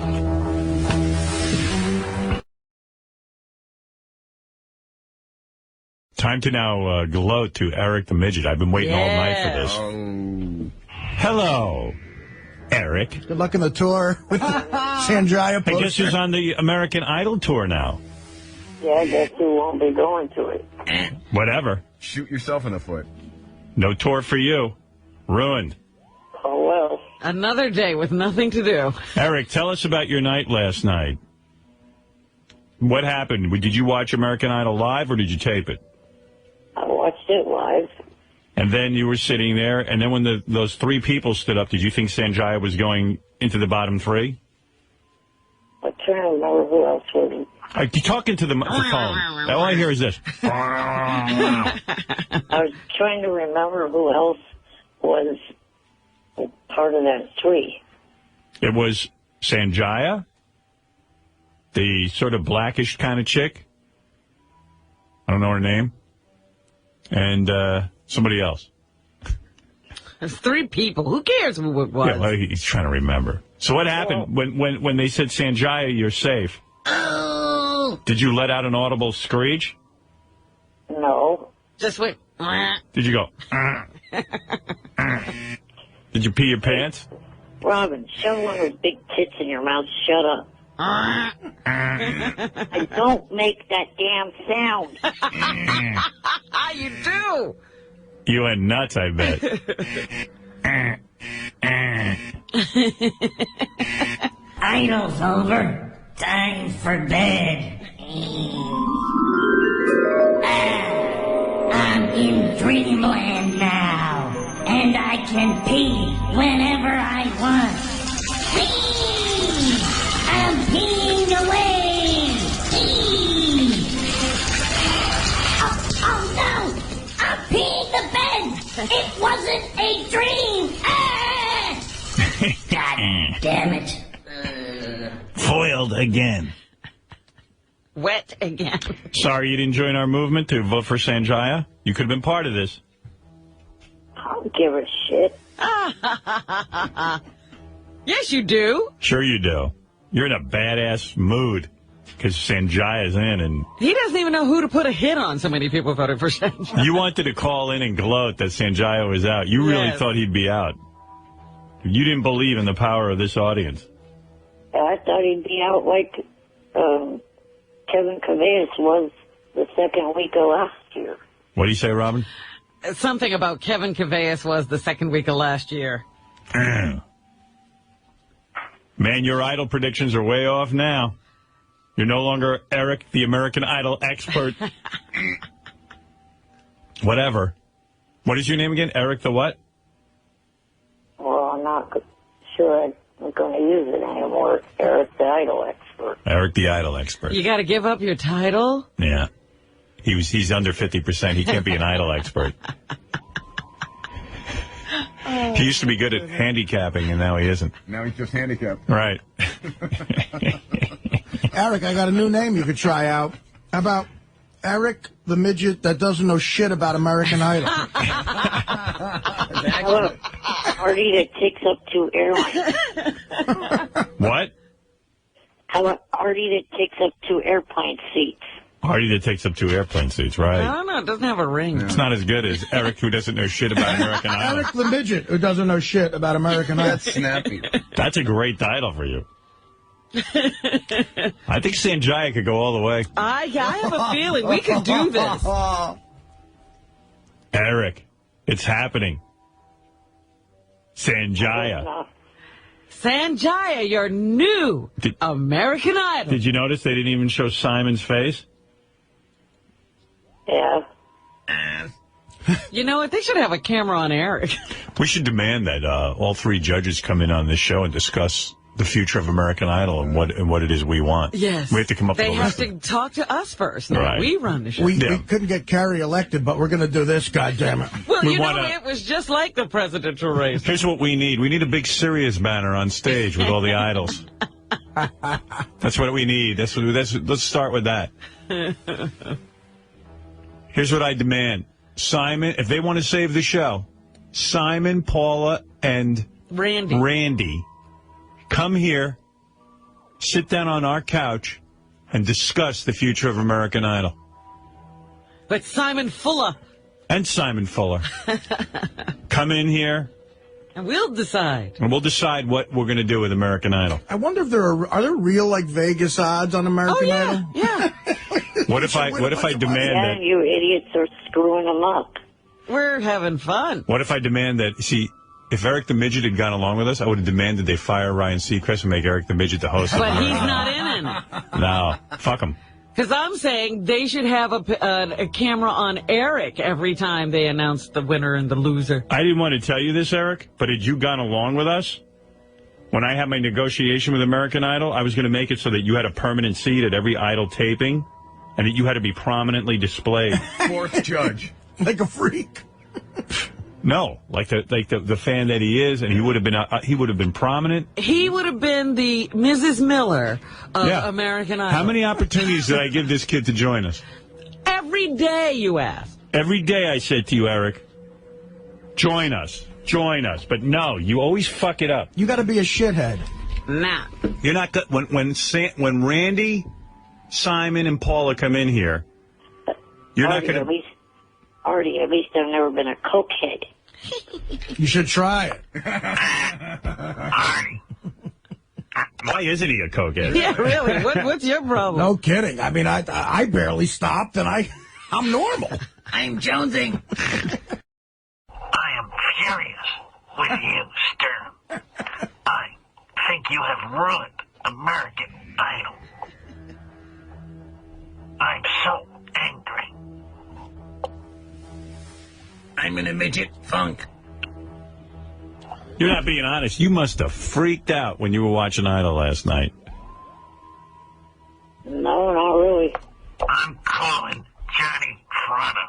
Time to now gloat to Eric the Midget. I've been waiting all night for this. Hello, Eric. Good luck in the tour with the Sanjaya poster. I guess he's on the American Idol tour now. Yeah, I guess you won't be going to it. Whatever. Shoot yourself in the foot. No tour for you. Ruined. Oh, well. Another day with nothing to do. Eric, tell us about your night last night. What happened? Did you watch American Idol live or did you tape it? I watched it live. And then you were sitting there, and then when those three people stood up, did you think Sanjaya was going into the bottom three? I'm trying to remember who else was. You're talking to the phone. All I hear is this. I was trying to remember who else was part of that three. It was Sanjaya, the sort of blackish kind of chick. I don't know her name. And somebody else. There's three people. Who cares who it was? Yeah, well, he's trying to remember. So what happened when they said, Sanjaya, you're safe? Oh! Did you let out an audible screech? No. Just wait. Did you go? Did you pee your pants? Robin, shove one of those big tits in your mouth. Shut up. I don't make that damn sound. You do. You went nuts, I bet. Idol's over. Time for bed. I'm in dreamland now, and I can pee whenever I want. Pee! I'm peeing away. Pee! Oh no! I'm peeing the bed. It wasn't a dream. Ah! God damn it. Foiled again. Wet again. Sorry you didn't join our movement to vote for Sanjaya. You could have been part of this. I don't give a shit. Yes, you do. Sure you do. You're in a badass mood because Sanjaya's in, and He doesn't even know who to put a hit on. So many people voted for Sanjaya. you wanted to call in and gloat that Sanjaya was out. You really Yes. thought he'd be out. You didn't believe in the power of this audience. I thought he'd be out like Kevin Cavillas was the second week of last year. What do you say, Robin? Something about Kevin Cavillas was the second week of last year. Man, your Idol predictions are way off now. You're no longer Eric, the American Idol expert. Whatever. What is your name again? Eric the what? Well, I'm not sure I'm going to use it anymore. Eric the Idol expert. Eric the Idol expert. You got to give up your title? Yeah. He's under 50%. He can't be an Idol expert. He used to be good at handicapping, and now he isn't. Now he's just handicapped. Right. Eric, I got a new name you could try out. How about Eric the Midget that doesn't know shit about American Idol? How about Artie that takes up 2 airplanes? What? How about Artie that takes up 2 airplane seats? Artie that takes up 2 airplane seats, right? I don't know. It doesn't have a ring. It's not as good as Eric who doesn't know shit about American Idol. Eric the Midget who doesn't know shit about American Idol. That's snappy. That's a great title for you. I think Sanjaya could go all the way. I have a feeling we could do this. Eric, it's happening. Sanjaya. Sanjaya, your new American Idol. Did you notice they didn't even show Simon's face? Yeah. You know what? They should have a camera on Eric. We should demand that all three judges come in on this show and discuss the future of American Idol and what it is we want. Yes. We have to come up with a They have list. to talk to us first. Now, Right. we run the show. We couldn't get Kerry elected, but we're going to do this, goddammit. Well, you know, it was just like the presidential race. Here's what we need. We need a big Sirius banner on stage with all the idols. That's what we need. Let's start with that. Here's what I demand. Simon, if they want to save the show, Simon, Paula, and Randy, come here, sit down on our couch, and discuss the future of American Idol. But Simon Fuller. And Simon Fuller. Come in here. And we'll decide. And we'll decide what we're going to do with American Idol. I wonder if are there real like Vegas odds on American Idol? Yeah. What if I demand that? You idiots are screwing them up. We're having fun. What if I demand that? See, if Eric the Midget had gone along with us, I would have demanded they fire Ryan Seacrest and make Eric the Midget the host. But he's not in it. No, fuck him. Because I'm saying they should have a camera on Eric every time they announce the winner and the loser. I didn't want to tell you this, Eric, but had you gone along with us, when I had my negotiation with American Idol, I was going to make it so that you had a permanent seat at every Idol taping, and that you had to be prominently displayed. Fourth judge. Like a freak. No, like the fan that he is, and he would have been prominent. He would have been the Mrs. Miller of American Idol. How many opportunities did I give this kid to join us? Every day you ask. Every day I said to you, Eric, join us. But no, you always fuck it up. You got to be a shithead. Nah. You're not good. When Randy, Simon, and Paula come in here, you're not going to... Artie, at least I've never been a cokehead. You should try it. Why isn't he a cokehead? Yeah, really. What's your problem? No kidding. I mean, I barely stopped, and I'm normal. I'm jonesing. I am furious with you, Stern. I think you have ruined American Idol. I'm so angry. I'm in a midget funk. You're not being honest. You must have freaked out when you were watching Idol last night. No, not really. I'm calling Johnny Fronto.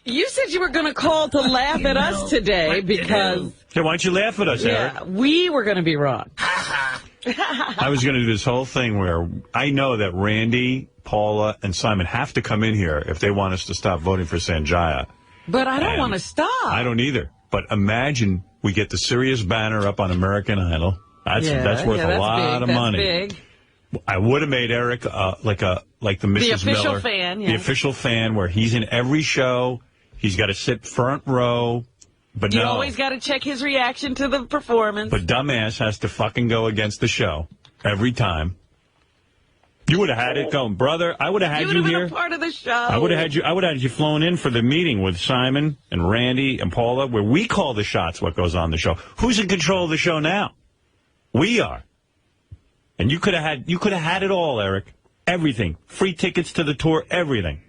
You said you were going to call to laugh at us today because... Hey, why don't you laugh at us, Eric? Yeah, we were going to be wrong. I was going to do this whole thing where I know that Randy, Paula, and Simon have to come in here if they want us to stop voting for Sanjaya. But I don't want to stop. I don't either. But imagine we get the Sirius banner up on American Idol. That's worth a lot of money. Big. I would have made Eric like the Mrs. official Miller, fan, the official fan, where he's in every show. He's got to sit front row. But You no. always got to check his reaction to the performance. But dumbass has to fucking go against the show every time. You would have had it going, brother. I would have had you here. You would have been a part of the show. I would have had you flown in for the meeting with Simon and Randy and Paula, where we call the shots what goes on the show. Who's in control of the show now? We are. And you could have had it all, Eric. Everything. Free tickets to the tour, everything.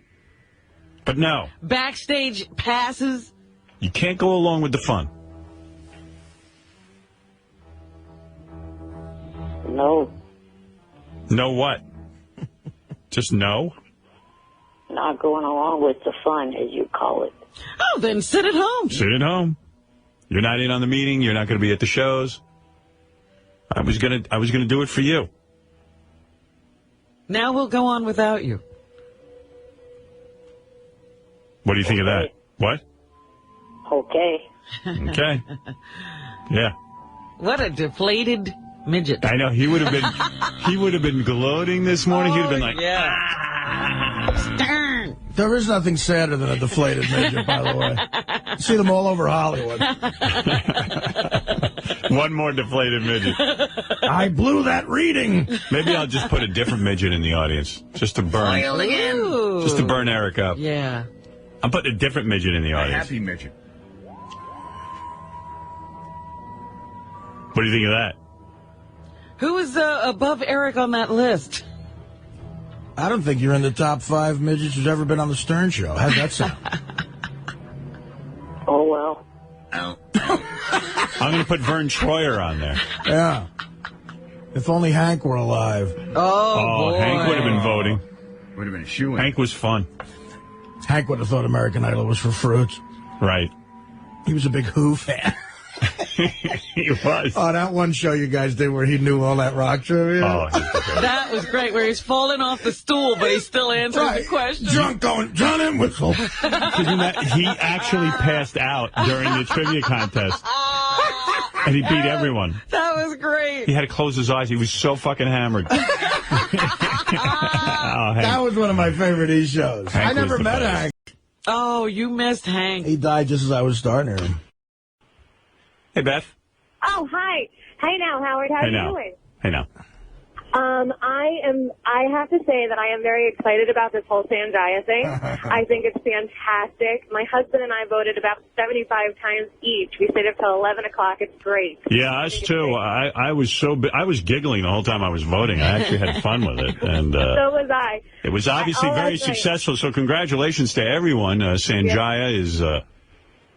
But no. Backstage passes. You can't go along with the fun. No. No what? Just no? Not going along with the fun, as you call it. Oh, then sit at home. Sit at home. You're not in on the meeting. You're not going to be at the shows. I was gonna do it for you. Now we'll go on without you. What do you think of that? What? Okay. Okay. Yeah. What a deflated midget. I know he would have been gloating this morning. He'd have been like, Stern. There is nothing sadder than a deflated midget, by the way. You see them all over Hollywood. One more deflated midget. I blew that reading. Maybe I'll just put a different midget in the audience, just to burn. Ooh. Just to burn Eric up. Yeah. I'm putting a different midget in the A audience. happy midget. What do you think of that? Who is above Eric on that list? I don't think you're in the top 5 midgets who's ever been on the Stern Show. How's that sound? Oh, well. I'm going to put Vern Troyer on there. Yeah. If only Hank were alive. Oh, boy. Hank would have been voting. Would have been a shoo-in. Hank was fun. Hank would have thought American Idol was for fruits. Right. He was a big Who fan. He was. Oh, that one show you guys did where he knew all that rock trivia. Oh, That was great, where he's falling off the stool, but he still answers the question. Drunk going, John Entwistle. He actually passed out during the trivia contest. And he beat everyone. That was great. He had to close his eyes. He was so fucking hammered. Oh, Hank. That was one of my favorite E! shows. Hank I never was the met best. Hank. Oh, you missed Hank. He died just as I was starting him. Hey, Beth. Oh, hi. Hey now, Howard. How are you doing? Hey now. I have to say that I am very excited about this whole Sanjaya thing. I think it's fantastic. My husband and I voted about 75 times each. We stayed up till 11 o'clock. It's great. Yeah, us too. I was giggling the whole time I was voting. I actually had fun with it. And So was I. it was obviously very that's right. successful. So congratulations to everyone. Sanjaya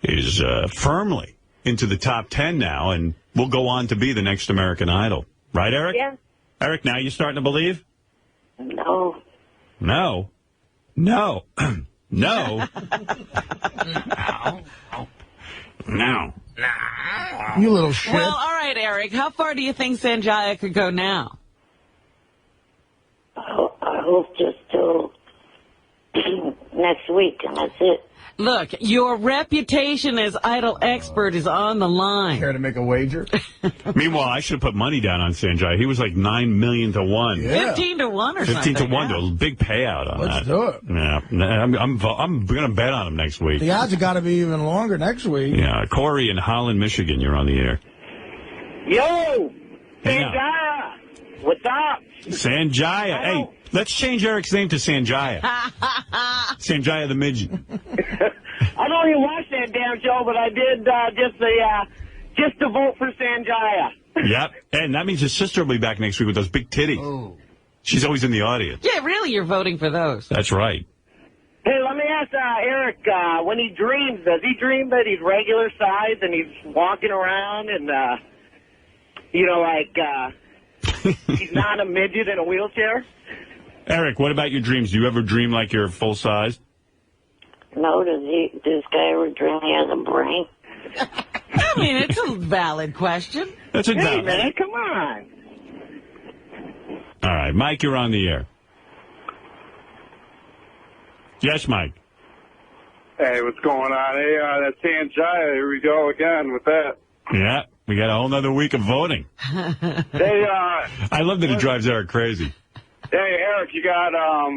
is firmly into the top 10 now, and will go on to be the next American Idol. Right, Eric? Yeah. Eric, now you starting to believe? No. No. No. No. No. You little shit. Well, all right, Eric. How far do you think Sanjaya could go now? I hope just till next week, and that's it. Look, your reputation as idol expert is on the line. Care to make a wager? Meanwhile, I should have put money down on Sanjay. He was like 9 million to 1. Yeah. 15 to 1 or 15 something. to 1, a big payout on that. Let's do it. Yeah, I'm going to bet on him next week. The odds have got to be even longer next week. Yeah, Corey in Holland, Michigan, you're on the air. Yo! Hey, now. Sanjaya! What's up? Sanjaya. Hey, let's change Eric's name to Sanjaya. Sanjaya the midget. I don't even watch that damn show, but I did just to vote for Sanjaya. Yep, and that means his sister will be back next week with those big titties. Oh. She's always in the audience. Yeah, really, you're voting for those. That's right. Hey, let me ask Eric, when he dreams, does he dream that he's regular size and he's walking around and, he's not a midget in a wheelchair? Eric, what about your dreams? Do you ever dream like you're full size? No, does this guy ever dream he has a brain? I mean, it's a valid question. That's a Hey, doubt. man, come on. All right, Mike, you're on the air. Yes, Mike. Hey, what's going on? Hey, that's Sanjaya. Here we go again with that. Yeah, we got a whole nother week of voting. Hey, I love that it drives Eric crazy. hey, Eric, you got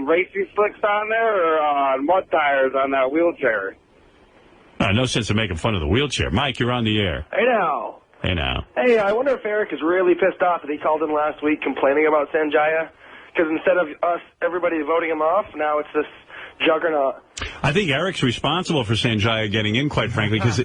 racing slicks on there or mud tires on that wheelchair? No sense of making fun of the wheelchair. Mike, you're on the air. Hey now. Hey now. Hey, I wonder if Eric is really pissed off that he called in last week complaining about Sanjaya. Because instead of everybody voting him off, now it's this juggernaut. I think Eric's responsible for Sanjaya getting in, quite frankly, because,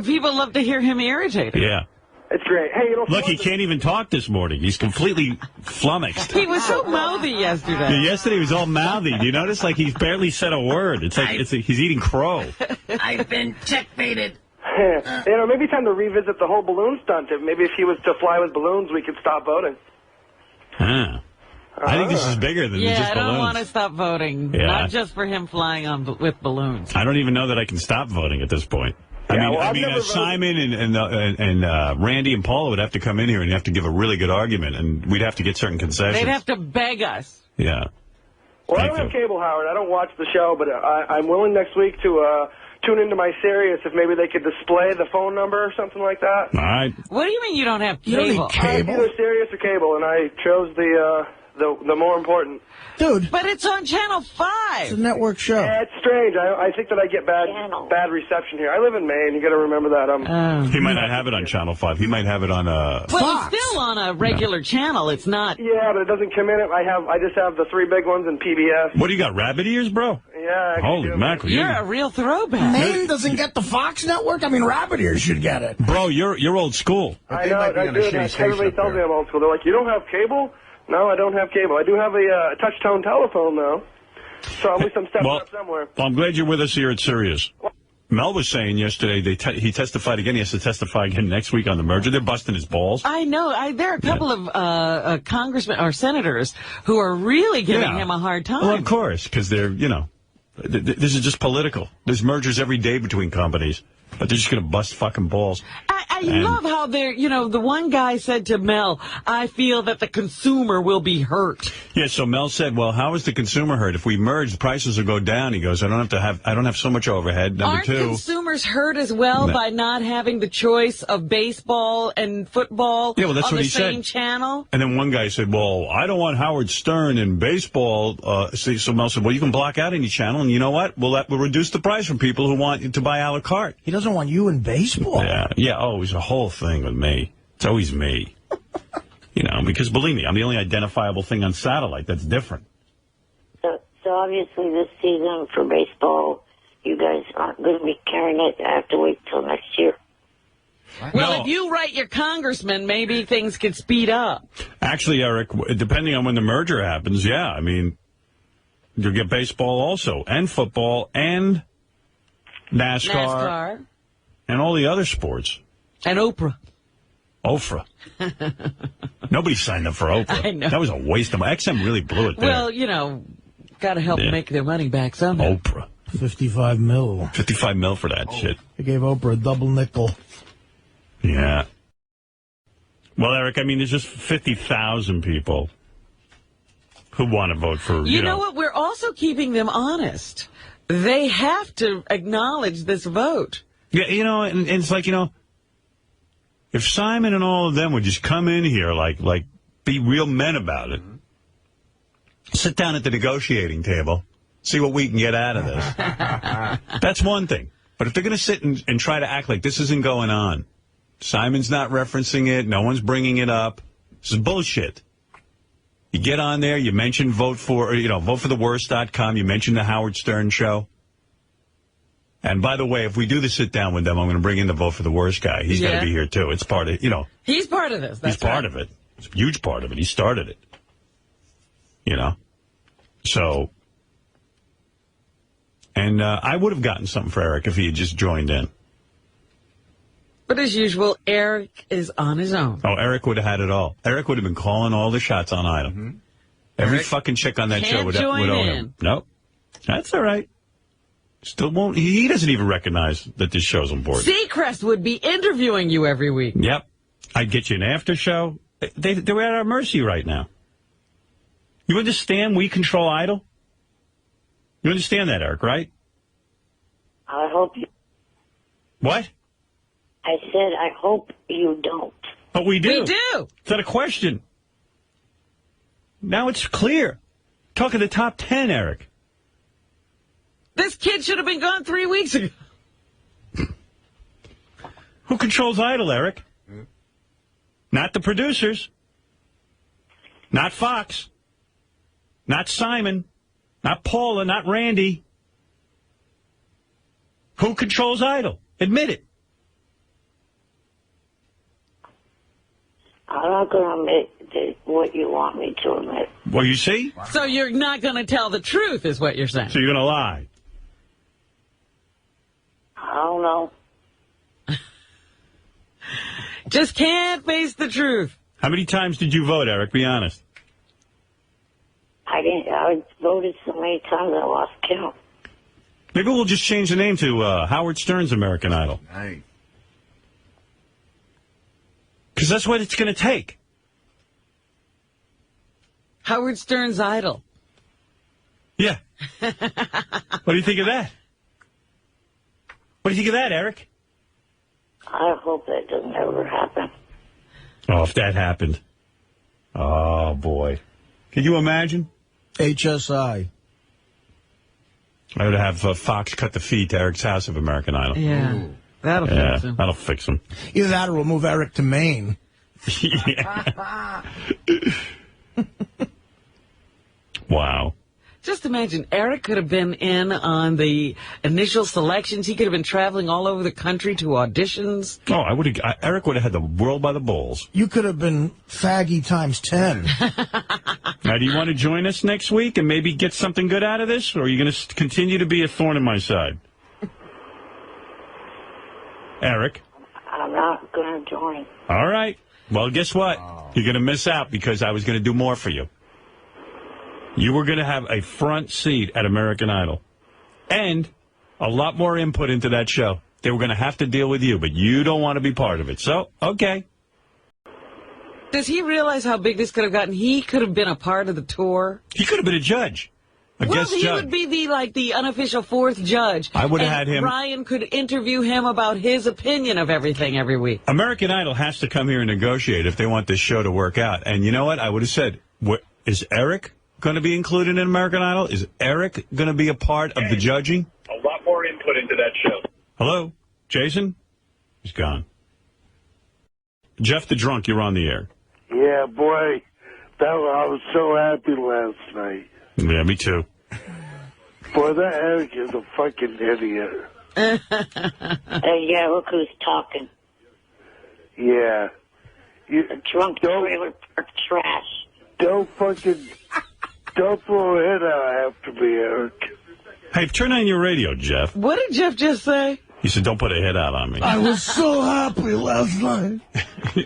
People love to hear him irritated. Yeah. It's great. Hey, Look, he can't even talk this morning. He's completely flummoxed. He was so mouthy yesterday. Yeah, yesterday he was all mouthy. Do you notice? Like, he's barely said a word. It's like he's eating crow. I've been checkmated. Maybe time to revisit the whole balloon stunt. Maybe if he was to fly with balloons, we could stop voting. Huh. I think this is bigger than just I don't balloons. want to stop voting. Yeah. Not just for him flying with balloons. I don't even know that I can stop voting at this point. I mean, Simon and Randy and Paula would have to come in here and have to give a really good argument, and we'd have to get certain concessions. They'd have to beg us. Yeah. Well, I don't have cable, Howard. I don't watch the show, but I'm willing next week to tune into my Sirius if maybe they could display the phone number or something like that. All right. What do you mean you don't have You don't cable? need cable? I have either Sirius or cable, and I chose the the more important. Dude. But it's on Channel 5. It's a network show. Yeah, it's strange. I think that I get bad reception here. I live in Maine. You got to remember that. He might not have it on Channel 5. He might have it on Well, Fox. it's still on a regular channel. It's not. Yeah, but it doesn't come in. I just have the 3 big ones in PBS. What do you got, rabbit ears, bro? Yeah. Holy mackerel. You're a real throwback. Maine doesn't get the Fox network? I mean, rabbit ears should get it. Bro, you're old school. I know. I do. Everybody tells me I'm old school. They're like, you don't have cable? No, I don't have cable. I do have a touch-tone telephone, though. So at least I'm stepping up somewhere. Well, I'm glad you're with us here at Sirius. Mel was saying yesterday he testified again. He has to testify again next week on the merger. They're busting his balls. I know. There are a couple of congressmen or senators who are really giving him a hard time. Well, of course, because they're, this is just political. There's mergers every day between companies, but they're just going to bust fucking balls. I love how they're, the one guy said to Mel, I feel that the consumer will be hurt. Yeah, so Mel said, well, how is the consumer hurt? If we merge, the prices will go down. He goes, I don't have so much overhead. Number Aren't 2. consumers hurt as well by not having the choice of baseball and football Yeah, well, that's on what the he same said. channel? And then one guy said, well, I don't want Howard Stern in baseball. So Mel said, well, you can block out any channel, and you know what? We'll reduce the price for people who want to buy a la carte. He doesn't want you in baseball. Yeah, oh, it's a whole thing with me. It's always me. Because believe me, I'm the only identifiable thing on satellite that's different. So obviously this season for baseball, you guys aren't going to be carrying it. I have to wait till next year. Well, if you write your congressman, maybe things could speed up. Actually, Eric, depending on when the merger happens, you'll get baseball also, and football, and NASCAR. And all the other sports. And Oprah. Nobody signed up for Oprah. I know. That was a waste of money. XM really blew it there. Well, got to help make their money back somehow. Oprah. $55 million. $55 million for that shit. They gave Oprah a double nickel. Yeah. Well, Eric, there's just 50,000 people who want to vote for, You know what? We're also keeping them honest. They have to acknowledge this vote. Yeah, and it's like, if Simon and all of them would just come in here, like be real men about it, sit down at the negotiating table, see what we can get out of this. That's one thing. But if they're going to sit and try to act like this isn't going on, Simon's not referencing it, no one's bringing it up, this is bullshit. You get on there, you mention votefortheworst.com, you mention the Howard Stern show. And by the way, if we do the sit down with them, I'm going to bring in the Vote for the Worst guy. He's got to be here, too. It's part of, He's part of this. He's part of it. It's a huge part of it. He started it. So, and I would have gotten something for Eric if he had just joined in. But as usual, Eric is on his own. Oh, Eric would have had it all. Eric would have been calling all the shots on Idol. Mm-hmm. Every fucking chick on that show would owe him. Nope. That's all right. Still won't. He doesn't even recognize that this show's important. Seacrest would be interviewing you every week. Yep. I'd get you an after show. They're at our mercy right now. You understand we control Idol? You understand that, Eric, right? I hope you... What? I said I hope you don't. But we do. We do. It's not a question. Now it's clear. Talking the top 10, Eric. This kid should have been gone 3 weeks ago. Who controls Idol, Eric? Not the producers. Not Fox. Not Simon. Not Paula. Not Randy. Who controls Idol? Admit it. I'm not going to admit what you want me to admit. Well, you see? So you're not going to tell the truth, is what you're saying. So you're going to lie. I don't know. Just can't face the truth. How many times did you vote, Eric? Be honest. I didn't. I voted so many times I lost count. Maybe we'll just change the name to Howard Stern's American Idol. Nice. Because that's what it's going to take. Howard Stern's Idol. Yeah. What do you think of that? What do you think of that, Eric? I hope that doesn't ever happen. Oh, if that happened. Oh, boy. Can you imagine? HSI. I would have Fox cut the feed to Eric's house of American Idol. Yeah. That'll fix him. That'll fix him. Either that or we'll move Eric to Maine. Wow. Just imagine, Eric could have been in on the initial selections. He could have been traveling all over the country to auditions. Oh, Eric would have had the world by the balls. You could have been faggy times 10. Now, do you want to join us next week and maybe get something good out of this? Or are you going to continue to be a thorn in my side? Eric? I'm not going to join. All right. Well, guess what? You're going to miss out because I was going to do more for you. You were going to have a front seat at American Idol. And a lot more input into that show. They were going to have to deal with you, but you don't want to be part of it. So, okay. Does he realize how big this could have gotten? He could have been a part of the tour. He could have been a judge. He would be the unofficial fourth judge. I would have had him. Ryan could interview him about his opinion of everything every week. American Idol has to come here and negotiate if they want this show to work out. And you know what? I would have said, is Eric going to be included in American Idol? Is Eric going to be a part of the judging? A lot more input into that show. Hello? Jason? He's gone. Jeff the Drunk, you're on the air. Yeah, boy. I was so happy last night. Yeah, me too. Boy, that Eric is a fucking idiot. Yeah, look who's talking. Yeah. A drunk trailer park trash. Don't throw a hit out after me, Eric. Hey, turn on your radio, Jeff. What did Jeff just say? He said, don't put a hit out on me. I was so happy last night.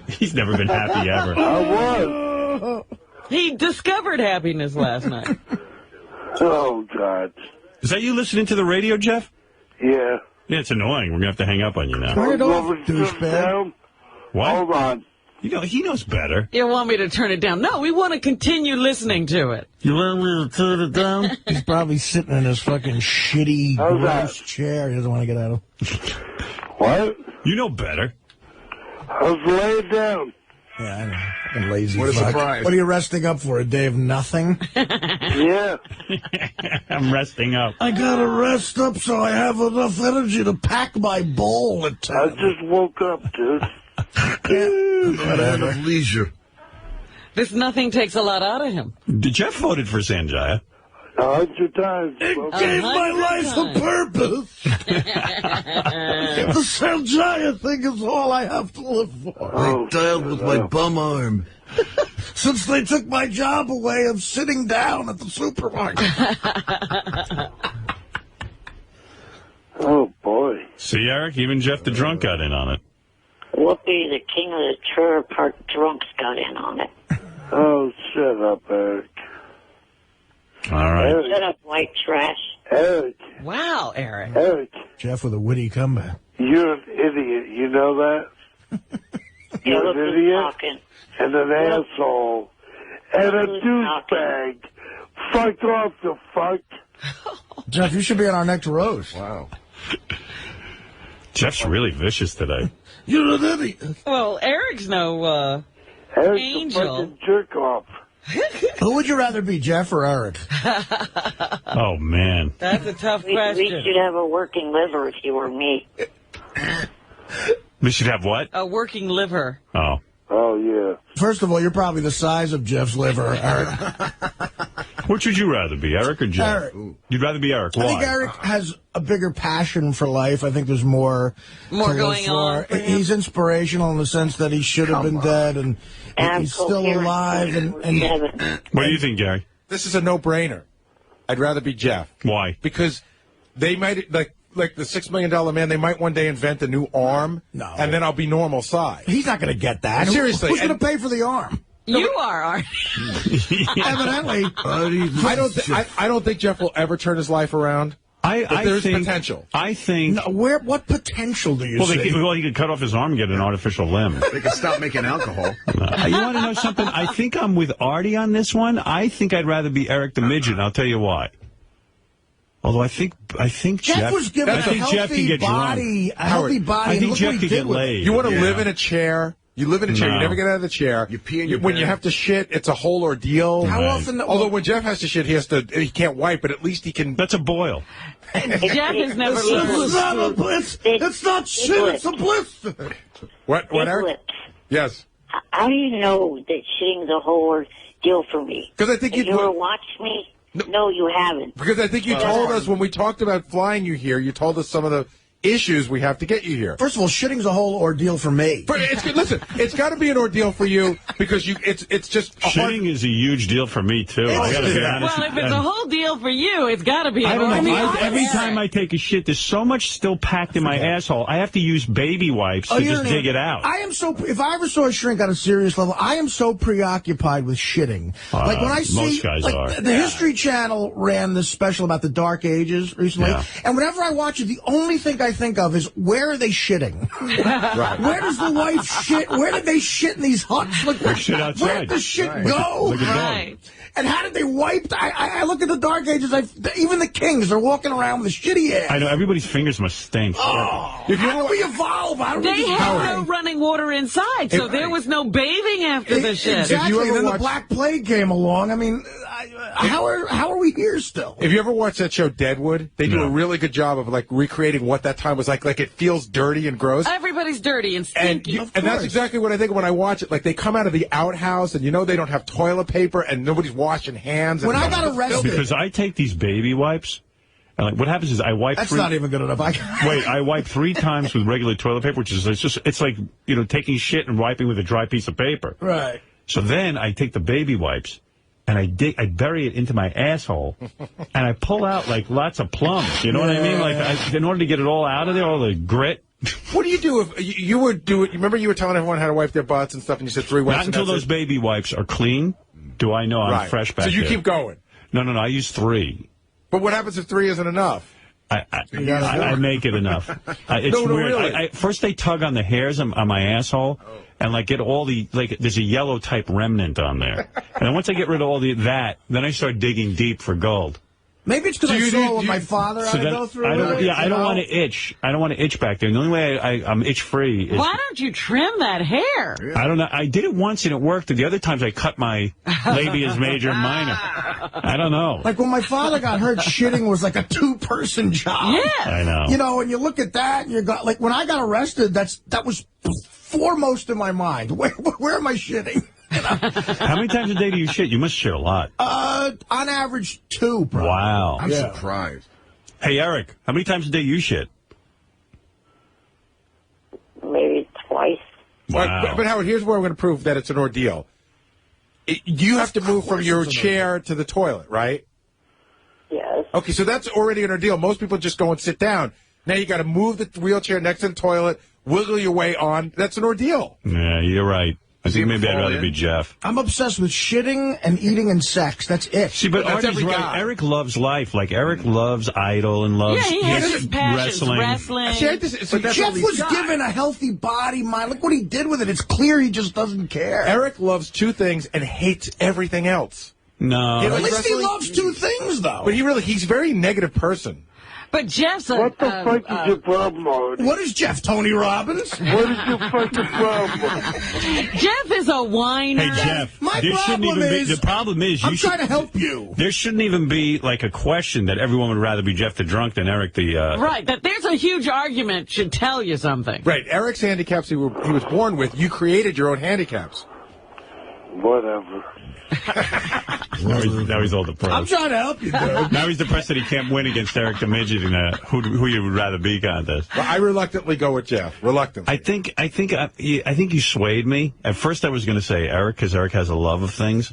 He's never been happy ever. I was. He discovered happiness last night. Oh, God. Is that you listening to the radio, Jeff? Yeah. Yeah, it's annoying. We're going to have to hang up on you now. Turn it off, douchebag. What? Hold on. He knows better. You want me to turn it down? No, we want to continue listening to it. You want me to turn it down? He's probably sitting in his fucking shitty, gross chair. He doesn't want to get out of. What? You know better. I was laid down. Yeah, I know. Fucking lazy What a fuck. surprise. What are you resting up for, a day of nothing? Yeah. I'm resting up. I gotta rest up so I have enough energy to pack my bowl at 10. I just woke up, dude. Whatever. Leisure. This nothing takes a lot out of him. Jeff voted for Sanjaya. 100 times. It gave my life a purpose. The Sanjaya thing is all I have to live for. Oh, I dialed with my bum arm. Since they took my job away of sitting down at the supermarket. Oh, boy. See, Eric, even Jeff the Drunk got in on it. Whoopi, the king of the trailer park drunks, got in on it. Oh, shut up, Eric. All right. Shut up, white trash. Eric. Wow, Eric. Eric. Jeff with a witty comeback. You're an idiot. You know that? You're an idiot and an asshole and a douchebag. Fuck off, the fuck. Jeff, you should be on our next roast. Wow. Jeff's really vicious today. You're an idiot. Well, Eric's no Eric's angel. a fucking jerk off. Who would you rather be, Jeff or Eric? Oh, man. That's a tough We question. should have a working liver if you were me. We should have what? A working liver. Oh. Oh, yeah. First of all, you're probably the size of Jeff's liver, Eric. Which would you rather be, Eric or Jeff? Eric. You'd rather be Eric. Why? I think Eric has a bigger passion for life. I think there's more to live going on for him. He's inspirational in the sense that he should have been dead, and he's still alive. And What do you think, Gary? This is a no-brainer. I'd rather be Jeff. Why? Because they might, like the $6 million man, they might one day invent a new arm, and then I'll be normal size. He's not going to get that. Seriously. Who's going to pay for the arm? You are. Evidently. I don't think Jeff will ever turn his life around. But there's potential. I think. No, what potential do you see? He could cut off his arm and get an artificial limb. They could stop making alcohol. You want to know something? I think I'm with Artie on this one. I think I'd rather be Eric the Midget, and I'll tell you why. Although I think Jeff was given a healthy body. A healthy body. I think Jeff could get laid. You want to live in a chair You live in a chair. No. You never get out of the chair. You pee in your When bed. you have to shit, it's a whole ordeal. How often? Although when Jeff has to shit, he can't wipe, but at least he can. That's a boil. Jeff has never It's learned. not a bliss. It's not shit. It's a bliss. What, Eric? Lips. Yes. How do you know that shitting's a whole ordeal for me? Because I think Have you ever watched me? No, you haven't. Because I think you told us when we talked about flying you here, you told us some of the issues we have to get you here. First of all, shitting's a whole ordeal for me. But it's good. Listen, it's got to be an ordeal for you because it's just Shitting is a huge deal for me too. I gotta be honest. Well, if it's a whole deal for you, it's got to be. I don't know. I mean, Every time I take a shit, there's so much still packed in my asshole. I have to use baby wipes to just dig it out. I am so. If I ever saw a shrink on a serious level, I am so preoccupied with shitting. Like when I see, most guys like are. the History Channel ran this special about the Dark Ages recently, and whenever I watch it, the only thing I think of is where are they shitting? Right. Where does the wife shit? Where did they shit in these huts? Like, They shit outside. Where did the shit Right. go? Like a dog. Right. And how did they wipe? I look at the Dark Ages. Even the kings are walking around with a shitty ass. I know everybody's fingers must stink. Oh, how do we evolve? How do we They just had no running water inside, so there was no bathing after the shit. Exactly. And then the Black Plague came along. I mean, how are we here still? If you ever watch that show Deadwood, they do a really good job of like recreating what that time was like. Like it feels dirty and gross. Everybody's dirty and stinky. And that's exactly what I think when I watch it. Like they come out of the outhouse and they don't have toilet paper and nobody's washing hands. When I got arrested, because I take these baby wipes, and like what happens is I wipe. That's not even good enough. I wipe 3 times with regular toilet paper, which is it's like taking shit and wiping with a dry piece of paper. Right. So then I take the baby wipes and I bury it into my asshole, and I pull out like lots of plums. You know what I mean? Like in order to get it all out of there, all the grit. What do you do if you would do it? Remember you were telling everyone how to wipe their butts and stuff, and you said 3 wipes. Not until those baby wipes are clean do I know I'm fresh back So you there. keep going. No, I use 3. But what happens if 3 isn't enough? I make it enough. It's No, weird. really. First they tug on the hairs on my asshole and like get all the there's a yellow type remnant on there. And then once I get rid of all that, then I start digging deep for gold. Maybe it's because I saw what my father had to go through. I don't want to itch. I don't want to itch back there. And the only way I'm itch free is. Why don't you trim that hair? I don't know. I did it once and it worked. The other times I cut my labias major and minor. I don't know. Like when my father got hurt, shitting was like a 2-person job. Yeah. I know. And you look at that and you got like when I got arrested, that was foremost in my mind. Where am I shitting? How many times a day do you shit? You must shit a lot. On average, 2, probably. Wow. I'm surprised. Hey, Eric, how many times a day you shit? Maybe twice. Wow. But Howard, here's where we're going to prove that it's an ordeal. You have to move from your chair to the toilet, right? Yes. Okay, so that's already an ordeal. Most people just go and sit down. Now you got to move the wheelchair next to the toilet, wiggle your way on. That's an ordeal. Yeah, you're right. I think maybe I'd rather be Jeff. I'm obsessed with shitting and eating and sex. That's it. See, but that's Artie's every right. guy. Eric loves life. Like, Eric loves Idol and loves Yeah, he has his passions, wrestling. See, Jeff was given a healthy body, mind. Look what he did with it. It's clear he just doesn't care. Eric loves 2 things and hates everything else. No. At least he loves 2 things, though. But he's a very negative person. But Jeff's a... What the fuck is your problem, Artie? What is Jeff, Tony Robbins? What is your fucking problem? Jeff is a whiner. Hey, Jeff. My there shouldn't problem even is- be, the problem is I'm trying to help you. There shouldn't even be like a question that everyone would rather be Jeff the drunk than Eric the. Right, that there's a huge argument should tell you something. Right. Eric's handicaps he was born with, you created your own handicaps. Whatever. now he's all depressed. I'm trying to help you, dude. Now he's depressed that he can't win against Eric the midget in a who you would rather be contest. Well, I reluctantly go with Jeff. Reluctantly. I think you swayed me. At first I was going to say Eric because Eric has a love of things.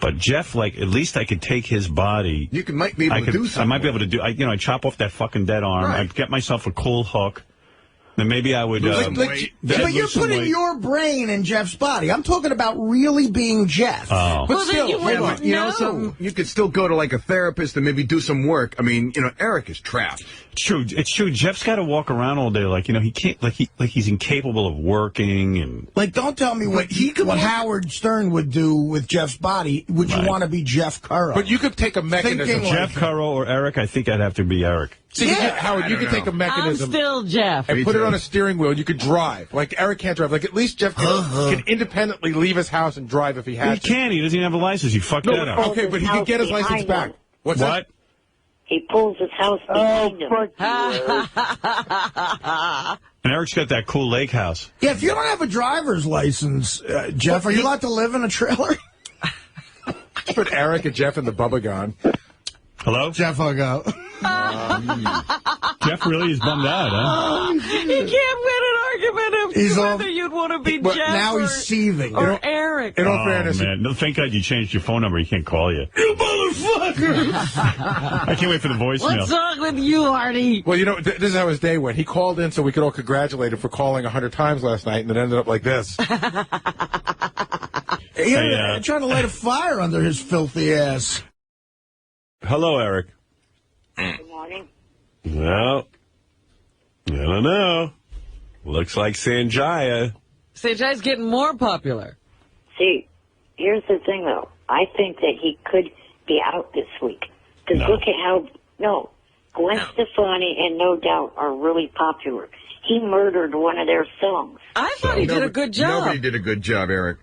But Jeff, like, at least I could take his body. You might be able to do something. I might be able to do, I chop off that fucking dead arm. Right. I'd get myself a cool hook. Then maybe I would. But you're putting your brain in Jeff's body. I'm talking about really being Jeff. Oh. But still, you know something? You could still go to like a therapist and maybe do some work. I mean, Eric is trapped. It's true. It's true. Jeff's got to walk around all day like, he can't, like he's incapable of working and. Like, don't tell me what Howard Stern would do with Jeff's body. Would you want to be Jeff Currow? But you could take a mechanism. Jeff Currow or Eric, I think I'd have to be Eric. See, Howard, you could take a mechanism. I'm still Jeff. And put it on a steering wheel, and you could drive. Like, Eric can't drive. Like, at least Jeff can independently leave his house and drive if he has to. He can't. He doesn't even have a license. You fucked that up. Okay, but he can get his license back. What's that? He pulls his house behind him. And Eric's got that cool lake house. Yeah, if you don't have a driver's license, Jeff, are you allowed to live in a trailer? Put Eric and Jeff in the Bubba Gone. Hello? Jeff, I'll go. Jeff really is bummed out, huh? He can't win an argument of whether you'd want to be Jeff now he's seething. or Eric. In all fairness, man. No, thank God you changed your phone number. He can't call you. You motherfucker! I can't wait for the voicemail. What's wrong with you, Artie? Well, you know, this is how his day went. He called in so we could all congratulate him for calling 100 times last night, and it ended up like this. You're trying to light a fire under his filthy ass. Hello, Eric. Good morning. Well, I don't know. Looks like Sanjaya. Sanjaya's getting more popular. See, here's the thing, though. I think that he could be out this week. Because look at how... No. Gwen Stefani and No Doubt are really popular. He murdered one of their songs. I thought he did a good job. Nobody did a good job, Eric.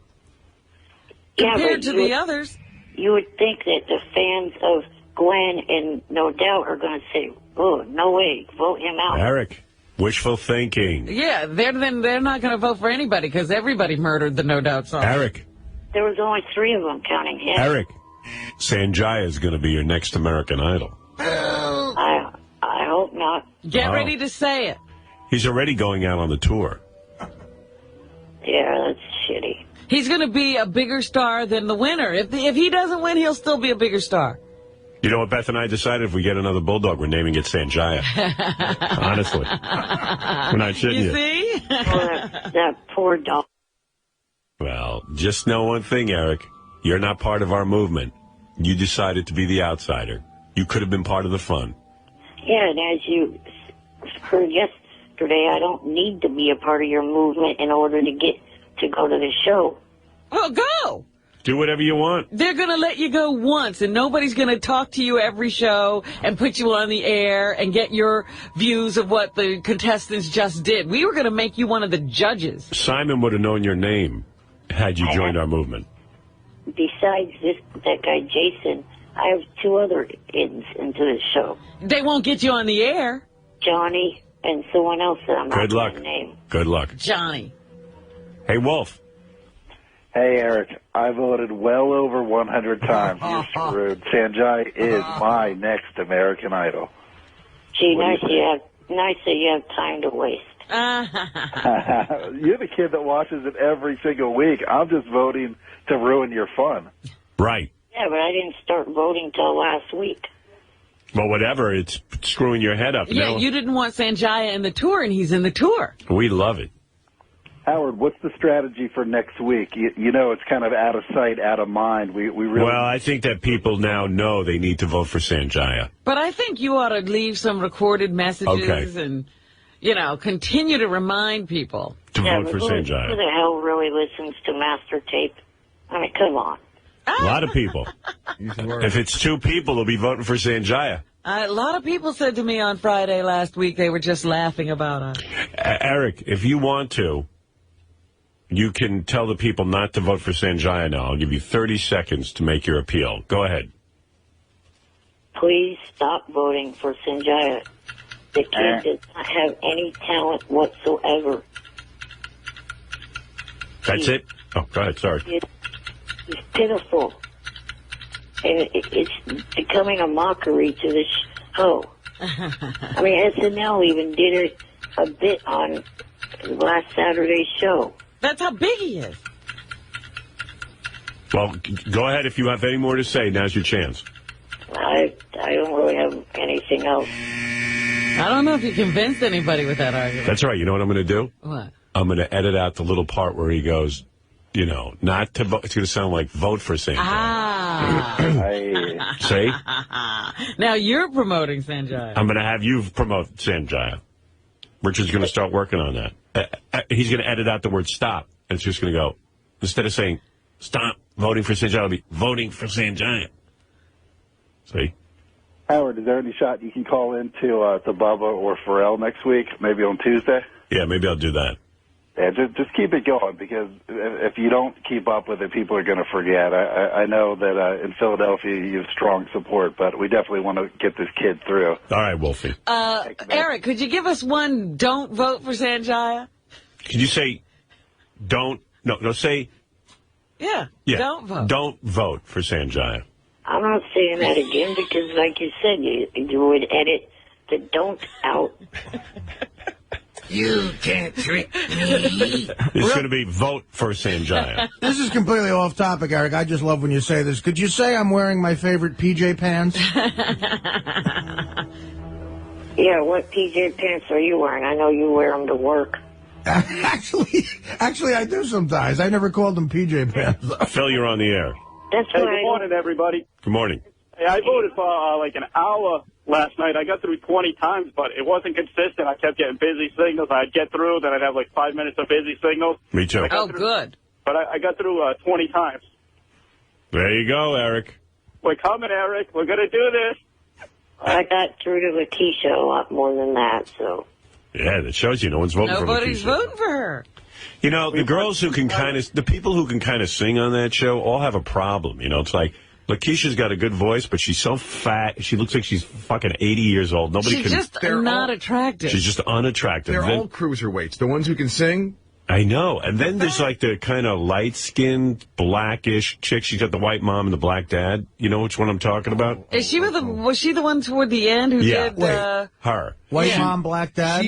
Compared to the others. You would think that the fans of Gwen and No Doubt are going to say, oh, no way, vote him out. Eric, wishful thinking. Yeah, they're not going to vote for anybody because everybody murdered the No Doubt song. Eric. There was only 3 of them counting him. Eric, Sanjaya is going to be your next American Idol. I hope not. Get ready to say it. He's already going out on the tour. Yeah, that's shitty. He's going to be a bigger star than the winner. If he doesn't win, he'll still be a bigger star. You know what Beth and I decided? If we get another bulldog, we're naming it Sanjaya. Honestly. We're not shitting you. You see? That poor dog. Well, just know one thing, Eric. You're not part of our movement. You decided to be the outsider. You could have been part of the fun. Yeah, and as you heard yesterday, I don't need to be a part of your movement in order to go to the show. Well, go. Do whatever you want. They're going to let you go once, and nobody's going to talk to you every show and put you on the air and get your views of what the contestants just did. We were going to make you one of the judges. Simon would have known your name had you joined our movement. Besides that guy Jason, I have 2 other ins into the show. They won't get you on the air. Johnny and someone else that I'm not going to name. Good luck. Johnny. Hey, Wolf. Hey, Eric, I voted well over 100 times. You're screwed. Sanjay is my next American Idol. Gee, nice that you have time to waste. You're the kid that watches it every single week. I'm just voting to ruin your fun. Right. Yeah, but I didn't start voting till last week. Well, whatever. It's screwing your head up. Yeah, you didn't want Sanjaya in the tour, and he's in the tour. We love it. Howard, what's the strategy for next week? You know, it's kind of out of sight, out of mind. We really... Well, I think that people now know they need to vote for Sanjaya. But I think you ought to leave some recorded messages and, continue to remind people. To vote for Sanjaya. Who the hell really listens to Master Tape? I mean, come on. A lot of people. If it's 2 people, they'll be voting for Sanjaya. A lot of people said to me on Friday last week they were just laughing about us. Eric, if you want to, you can tell the people not to vote for Sanjaya now. I'll give you 30 seconds to make your appeal. Go ahead. Please stop voting for Sanjaya. The kid does not have any talent whatsoever. That's it? Oh, go ahead. Sorry. He's pitiful. And it's becoming a mockery to the show. I mean, SNL even did a bit on last Saturday's show. That's how big he is. Well, go ahead if you have any more to say. Now's your chance. I don't really have anything else. I don't know if you convinced anybody with that argument. That's right. You know what I'm going to do? What? I'm going to edit out the little part where he goes, not to vote. It's going to sound like vote for Sanjaya. See? Now you're promoting Sanjaya. I'm going to have you promote Sanjaya. Richard's going to start working on that. He's going to edit out the word stop. And it's just going to go, instead of saying, stop voting for Sanjaya, it'll be voting for Sanjaya. See? Howard, is there any shot you can call into to Bubba or Pharrell next week, maybe on Tuesday? Yeah, maybe I'll do that. Yeah, just keep it going, because if you don't keep up with it, people are going to forget. I know that in Philadelphia you have strong support, but we definitely want to get this kid through. All right, Wolfie. Eric, could you give us one don't vote for Sanjaya? Could you say say... Yeah, don't vote. Don't vote for Sanjaya. I'm not saying that again because, like you said, you would edit the don't out. You can't trick me. It's going to be vote for Sanjaya. This is completely off topic, Eric. I just love when you say this. Could you say I'm wearing my favorite PJ pants? Yeah, what PJ pants are you wearing? I know you wear them to work. Actually, I do sometimes. I never called them PJ pants. Phil, you're on the air. That's Hey, good morning, everybody. Good morning. Hey, I voted for like an hour last night. I got through 20 times, but it wasn't consistent. I kept getting busy signals. I'd get through, then I'd have like 5 minutes of busy signals. Me too. Oh, good. But I got through 20 times. There you go, Eric. We're coming, Eric. We're going to do this. I got through to Lakeisha a lot more than that, so. Yeah, that shows you no one's voting Nobody's for Lakeisha. voting for her. You know, the girls who can the people who can kind of sing on that show all have a problem. You know, it's like, Lakeisha's got a good voice, but she's so fat. She looks like she's fucking 80 years old. Nobody She's can. just not attractive. She's just unattractive. They're all cruiserweights. The ones who can sing. I know. And then there's like the kind of light-skinned, blackish chick. She's got the white mom and the black dad. You know which one I'm talking about? Was she the one toward the end who did? Her. White mom, black dad?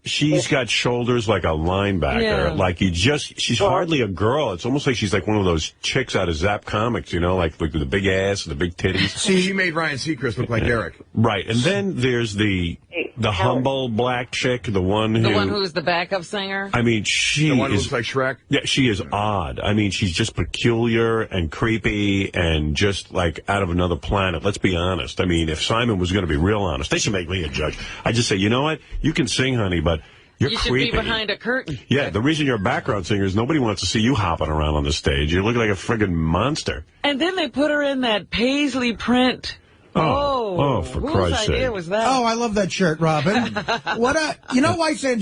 She's got shoulders like a linebacker. Yeah. Like she's hardly a girl. It's almost like she's like one of those chicks out of Zap Comics, you know, like with the big ass and the big titties. See, she made Ryan Seacrest look like Eric. Right. And then there's the humble black chick, the one who's the backup singer. I mean, she the one who is looks like Shrek. Yeah, she is odd. I mean, she's just peculiar and creepy and just like out of another planet. Let's be honest. I mean, if Simon was going to be real honest, they should make me a judge. I just say, you know what? You can sing, honey, but you're you creepy. should be behind a curtain. Yeah, the reason you're a background singer is nobody wants to see you hopping around on the stage. You look like a friggin' monster. And then they put her in that paisley print. Oh, for Christ's sake. Whose idea was that? Oh, I love that shirt, Robin. You know why you're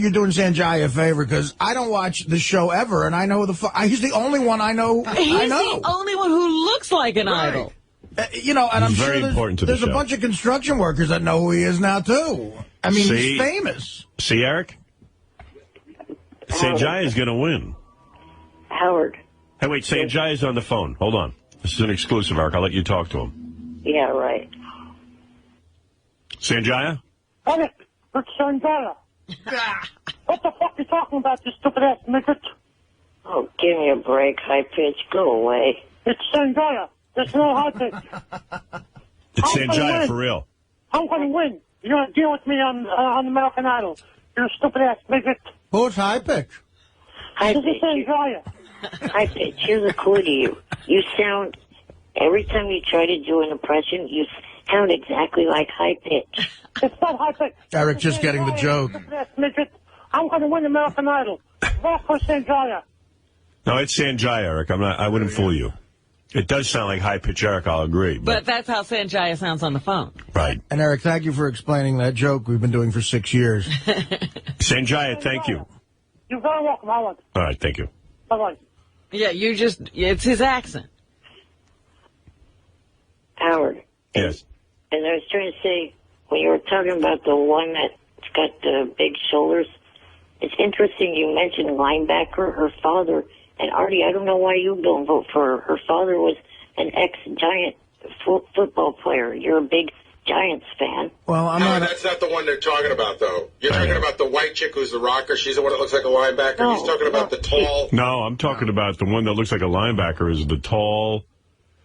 doing Sanjaya a favor? Because I don't watch the show ever, and I know he's the only one I know. He's the only one who looks like an idol. And I'm Very sure important to the there's a show. bunch of construction workers that know who he is now, too. I mean, he's famous. See, Eric? Sanjaya is going to win. Howard. Hey, wait, Sanjaya's on the phone. Hold on. This is an exclusive, Eric. I'll let you talk to him. Yeah, right. Sanjaya? Eric, it's Sanjaya. What the fuck are you talking about, you stupid ass midget? Oh, give me a break, high pitch. Go away. It's Sanjaya. There's no high pitch. It's I'm gonna Sanjaya win. for real. I'm going to win. You're going to deal with me on American Idol. You're a stupid ass midget. Who's high pitch? High This is pitch. Sanjaya. High pitch. Here's a clue to you. You sound, every time you try to do an impression, you sound exactly like high pitch. It's not high pitch. Eric just getting the joke. Stupid ass midget. I'm going to win American Idol. Vote for Sanjaya. No, it's Sanjaya, Eric. I wouldn't fool you. It does sound like high-pitch Eric, I'll agree. But that's how Sanjaya sounds on the phone. Right. And Eric, thank you for explaining that joke we've been doing for 6 years. Sanjaya, thank you. You're very welcome, Howard. All right, thank you. Bye-bye. Yeah, it's his accent. Howard. Yes. And I was trying to say, when you were talking about the one that's got the big shoulders, it's interesting you mentioned linebacker, her father. And Artie, I don't know why you don't vote for her. Her father was an ex-Giant football player. You're a big Giants fan. Well, I'm No, not. that's not the one they're talking about, though. You're talking about the white chick who's the rocker. She's the one that looks like a linebacker. No, He's talking about the tall. No, I'm talking about the one that looks like a linebacker is the tall.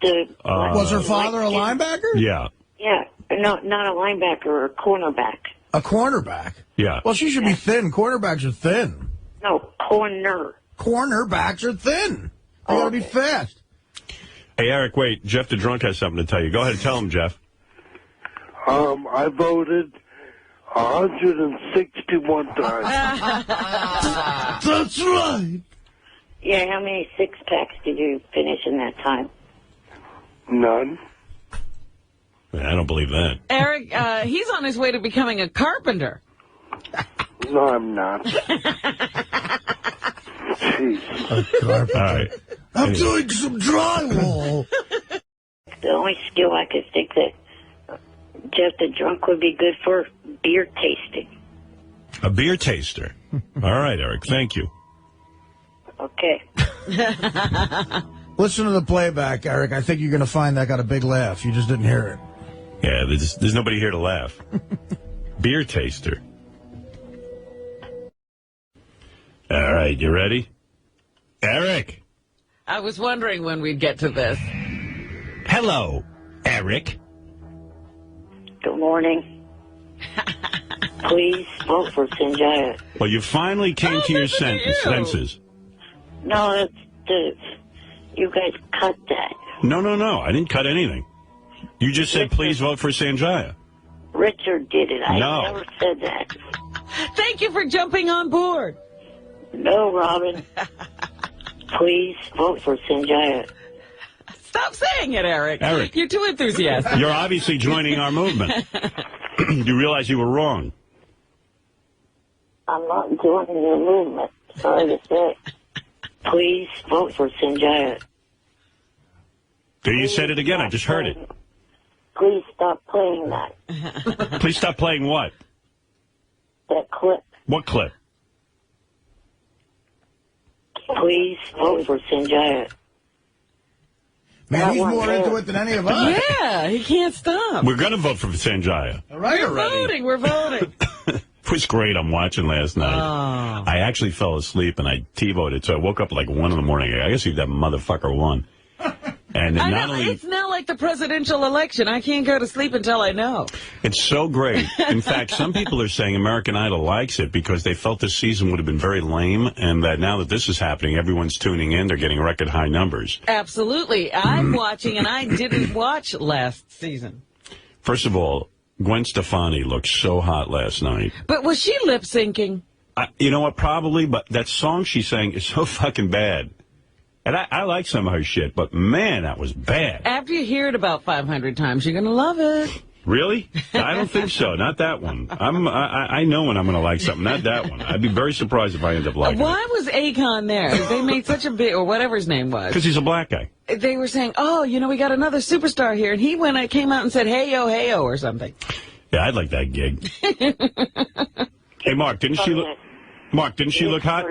Was her father a linebacker? Yeah. Yeah, no, not a linebacker or a cornerback. A cornerback? Yeah. Well, she should be thin. Cornerbacks are thin. No, corner. Cornerbacks are thin. They gotta be fast. Hey, Eric, wait. Jeff the Drunk has something to tell you. Go ahead and tell him, Jeff. I voted 161 times. That's right. Yeah, how many six-packs did you finish in that time? None. I don't believe that. Eric, he's on his way to becoming a carpenter. No, I'm not. Jeez. All right. I'm doing some drywall. The only skill I could think that Jeff the Drunk would be good for, beer tasting. A beer taster. All right, Eric. Thank you. Okay. Listen to the playback, Eric. I think you're going to find that got a big laugh. You just didn't hear it. Yeah, there's nobody here to laugh. Beer taster. All right, you ready? Eric. I was wondering when we'd get to this. Hello, Eric. Good morning. Please vote for Sanjaya. Well, you finally came to your senses. No, that's you guys cut that. No. I didn't cut anything. You just said, please vote for Sanjaya. Richard did it. I No. never said that. Thank you for jumping on board. No, Robin. Please vote for Sanjaya. Stop saying it, Eric. Eric. You're too enthusiastic. You're obviously joining our movement. You realize you were wrong. I'm not joining your movement. Sorry to say. Please vote for Sanjaya. You said it again. I just heard it. Please stop playing that. Please stop playing what? That clip. What clip? Please vote for Sanjaya. Man, he's more into it than any of us. Yeah, he can't stop. We're going to vote for Sanjaya. All right, We're voting. It was great. I'm watching last night. Oh. I actually fell asleep and I T-voted, so I woke up at like 1 in the morning. I guess that motherfucker won. And I not know, only it's now like the presidential election. I can't go to sleep until I know. it's so great. In fact, some people are saying American Idol likes it because they felt this season would have been very lame, and that now that this is happening, everyone's tuning in. They're getting record high numbers. Absolutely. I'm watching, and I didn't watch last season. First of all, Gwen Stefani looked so hot last night. But was she lip syncing? You know what? Probably, but that song she sang is so fucking bad. And I like some of her shit, but man, that was bad. After you hear it about 500 times, you're going to love it. Really? I don't think so. Not that one. I know when I'm going to like something. Not that one. I'd be very surprised if I end up liking it. Why was Akon there? They made such a big, or whatever his name was. Because he's a black guy. They were saying, oh, we got another superstar here. And he came out and said, hey-yo, or something. Yeah, I'd like that gig. Hey, Mark, didn't she look hot?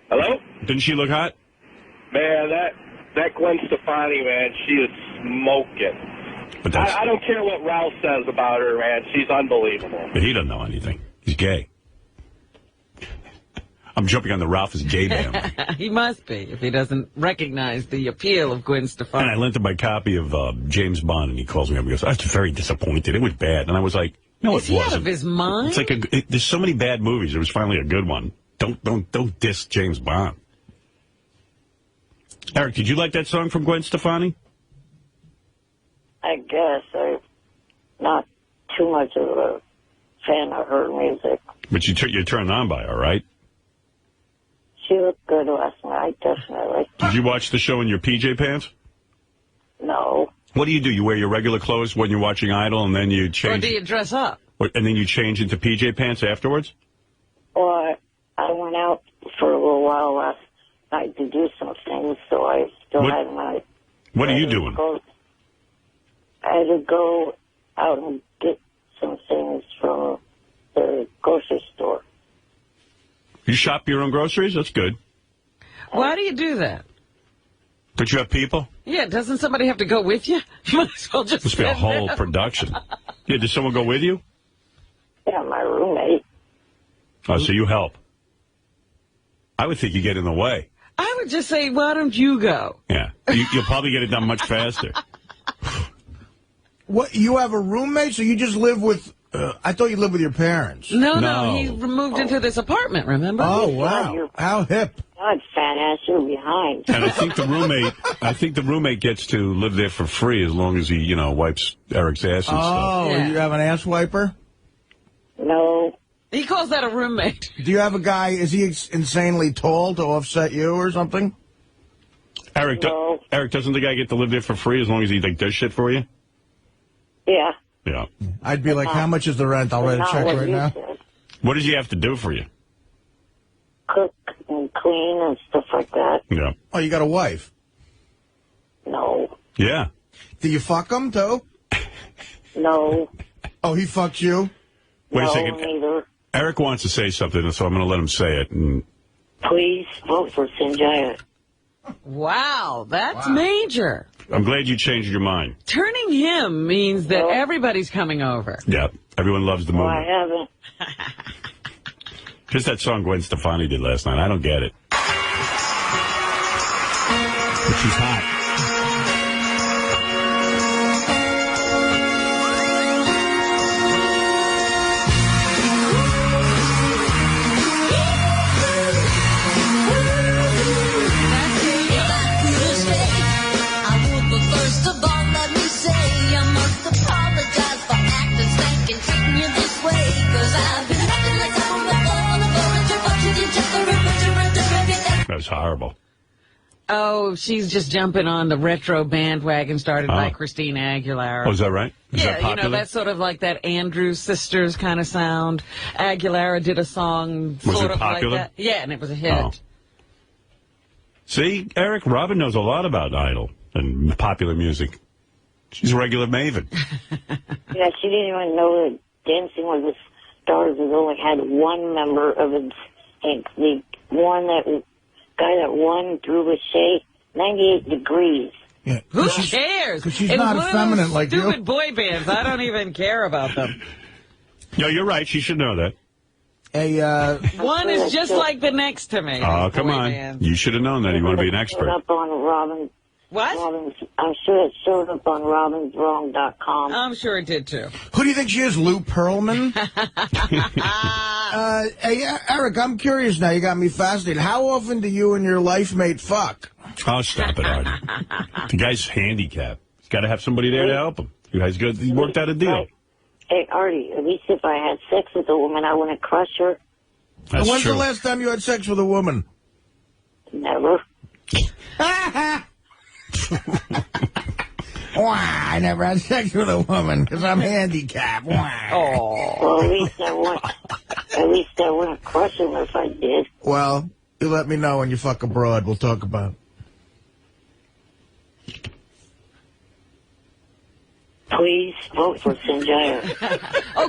Hello? Didn't she look hot? Man, that Gwen Stefani, man, she is smoking. But I don't care what Ralph says about her, man. She's unbelievable. But he doesn't know anything. He's gay. I'm jumping on the Ralph is gay band. He must be, if he doesn't recognize the appeal of Gwen Stefani. And I lent him my copy of James Bond, and he calls me up and goes, I was very disappointed. It was bad. And I was like, no, Is it he wasn't. out of his mind? It's like there's so many bad movies. There was finally a good one. Don't diss James Bond. Eric, did you like that song from Gwen Stefani? I guess I'm not too much of a fan of her music. But you're turned on by her, right? She looked good last night, definitely. Did you watch the show in your PJ pants? No. What do? You wear your regular clothes when you're watching Idol, and then you Or change... do you dress up? And then you change into PJ pants afterwards? Well, I went out for a little while last night to do some things, so I still had my... What are you doing? I had to go out and get some things from the grocery store. You shop your own groceries? That's good. Why do you do that? Don't you have people? Yeah, doesn't somebody have to go with you? You might as well just Must be a sit whole there. production. Yeah, does someone go with you? Yeah, my roommate. Oh, so you help. I would think you get in the way. I would just say, why don't you go? Yeah. You'll probably get it done much faster. What, you have a roommate, so you just live with... I thought you lived with your parents. No, he moved into this apartment, remember? Oh, wow. How hip. God, fat ass, you're behind. And I think the roommate gets to live there for free as long as he, wipes Eric's ass and stuff. Oh, you have an ass wiper? No. He calls that a roommate. Do you have a guy, is he insanely tall to offset you or something? Eric, Eric, doesn't the guy get to live there for free as long as he does shit for you? Yeah. Yeah. I'd be like, how much is the rent? I'll write a check right now. What does he have to do for you? Cook and clean and stuff like that. Yeah. Oh, you got a wife? No. Yeah. Do you fuck him, too? No. Oh, he fucks you? Wait a No, second. neither. Eric wants to say something, so I'm going to let him say it. And Please vote for Sanjaya. Wow, that's major. I'm glad you changed your mind. Turning him means that everybody's coming over. Yeah. Everyone loves the No, movement. I haven't. Just that song Gwen Stefani did last night. I don't get it. But she's hot. That was horrible. Oh, she's just jumping on the retro bandwagon started by Christina Aguilera. Oh, is that right? Is that Yeah, you popular? know, that's sort of like that Andrews Sisters kind of sound. Aguilera did a song Was sort it of popular? like that. Yeah, and it was a hit. Oh. See, Eric, Robin knows a lot about Idol and popular music. She's a regular maven. Yeah, she didn't even know that Dancing with the Stars has only had one member of its, and the guy that won Drew Lachey, 98 Degrees. Yeah. Who cares? Because she's It not was effeminate like you. stupid boy bands. I don't even care about them. No, you're right. She should know that. One is just like the next to me. Oh, come Boy on. band. You should have known that. You want to be an expert. Up on Robin. What? I'm sure it showed up on robinswrong.com. I'm sure it did too. Who do you think she is, Lou Pearlman? Hey, Eric, I'm curious now. You got me fascinated. How often do you and your life mate fuck? Oh, stop it, Artie. The guy's handicapped. He's got to have somebody there to help him. You guys good? He worked out a deal. Hey, Artie, at least if I had sex with a woman, I wouldn't crush her. That's When's true. the last time you had sex with a woman? Never. Why? I never had sex with a woman because I'm handicapped. Why? Well, at least I wouldn't crush him if I did. Well, you let me know when you fuck abroad. We'll talk about it. Please vote for Sanjaya.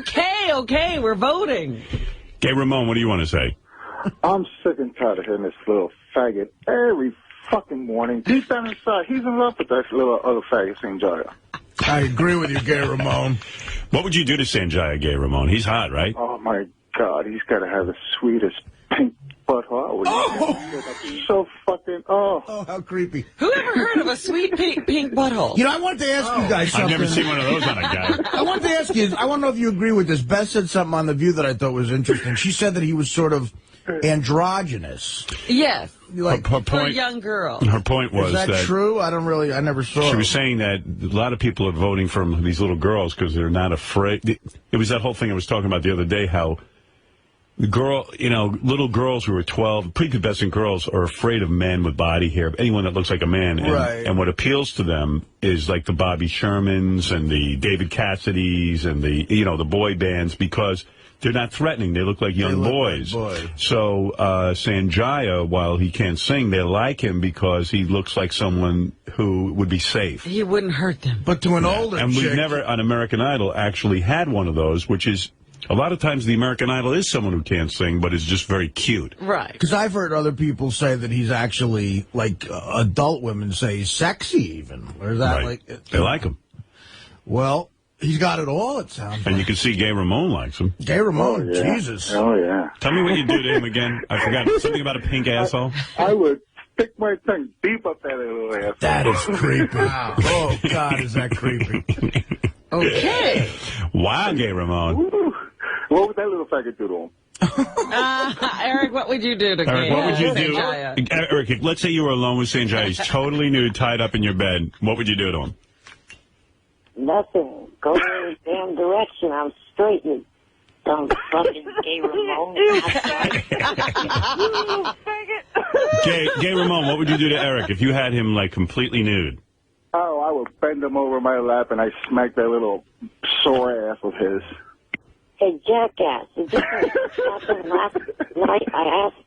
Okay, we're voting. Gay Ramon, what do you want to say? I'm sick and tired of hearing this little faggot every fucking morning. Deep down inside, he's in love with that little other faggot, Sanjaya. I agree with you, Gay Ramon. What would you do to Sanjaya, Gay Ramon? He's hot, right? Oh, my God. He's got to have the sweetest pink butthole. So fucking, Oh, how creepy. Who ever heard of a sweet pink butthole? You know, I wanted to ask you guys something. I've never seen one of those on a guy. I wanted to ask you, I want to know if you agree with this. Beth said something on The View that I thought was interesting. She said that he was sort of androgynous. Yes, Like, her for a point, young girl. her point was is that true? I never saw She it. was saying that a lot of people are voting for these little girls because they're not afraid. It was that whole thing I was talking about the other day, how the little girls who are 12, prepubescent girls are afraid of men with body hair, anyone that looks like a man. And, Right. and what appeals to them is like the Bobby Shermans and the David Cassidys and the boy bands because they're not threatening. They look like young boys. So Sanjaya, while he can't sing, they like him because he looks like someone who would be safe. He wouldn't hurt them. But to an older And chick, we've never, on American Idol, actually had one of those, which is, a lot of times the American Idol is someone who can't sing, but is just very cute. Right. because I've heard other people say that he's actually, like, adult women say he's sexy even. Or is that Right. like... They like him. Well, he's got it all, it sounds And like. you can see Gay Ramon likes him. Gay Ramon, Oh, yeah. Jesus. Oh, yeah. Tell me what you do to him again. I forgot. Something about a pink asshole? I would stick my tongue deep up that little ass. That is creepy. Oh, God, is that creepy. Okay. Wow, Gay Ramon. Ooh. What would that little faggot do to him? Eric, what would you do to Eric, what would you do? Sanjaya? Eric, let's say you were alone with Sanjay. He's totally nude, tied up in your bed. What would you do to him? Nothing. Go in the damn direction. I'm straight, you dumb fucking Gay Ramon. Gay Ramon, what would you do to Eric if you had him, like, completely nude? Oh, I would bend him over my lap and I smack that little sore ass of his. Hey, jackass, is this what happened last night? I asked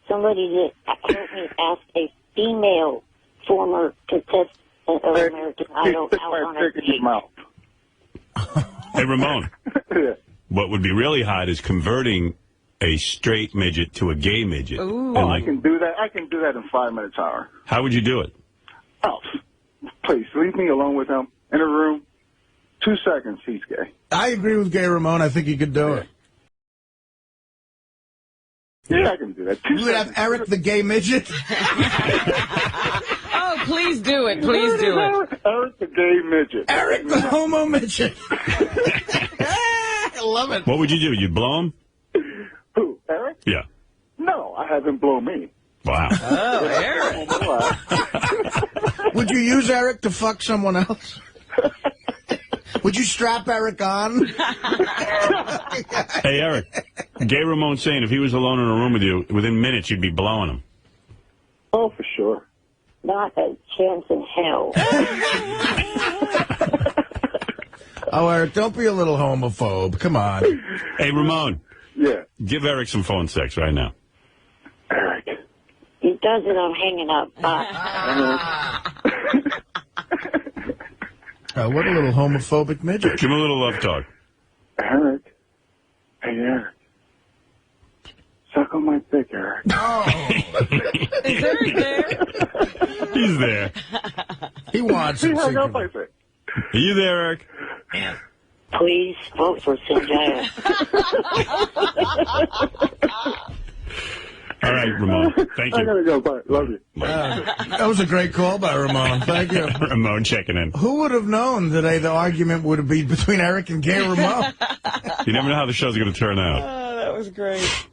somebody to help me ask a female former contestant of American Idol Stick out my on a dick in your mouth. Hey, Ramon. Yeah. What would be really hot is converting a straight midget to a gay midget. Ooh. And, I can do that. I can do that in 5 minutes, hour. How would you do it? Oh, please leave me alone with him in a room. 2 seconds, he's gay. I agree with Gay Ramon. I think he could do it. Yeah, I can do that. You would have Eric the gay midget? Oh, please do it. Please do it. Eric the gay midget. Eric the homo midget. I love it. What would you do? You'd blow him? Who, Eric? Yeah. No, I have him blow me. Wow. Oh, Eric. Would you use Eric to fuck someone else? Would you strap Eric on? Hey, Eric. Gay Ramon's saying if he was alone in a room with you, within minutes you'd be blowing him. Oh, for sure. Not a chance in hell. Oh, Eric, don't be a little homophobe. Come on. Hey, Ramon. Yeah. Give Eric some phone sex right now. Eric. He does it, I'm hanging up. What a little homophobic midget. Give him a little love talk. Eric. Hey, Eric. Suck on my dick, Eric. Is Eric there? He's there. He wants it. He hung up, I think. Are you there, Eric? Please vote for Sanjaya. All right, Ramon. Thank you. I gotta go. Bye. Love you. That was a great call by Ramon. Thank you. Ramon checking in. Who would have known today the argument would be between Eric and Gay Ramon? You never know how the show's going to turn out. Oh, that was great.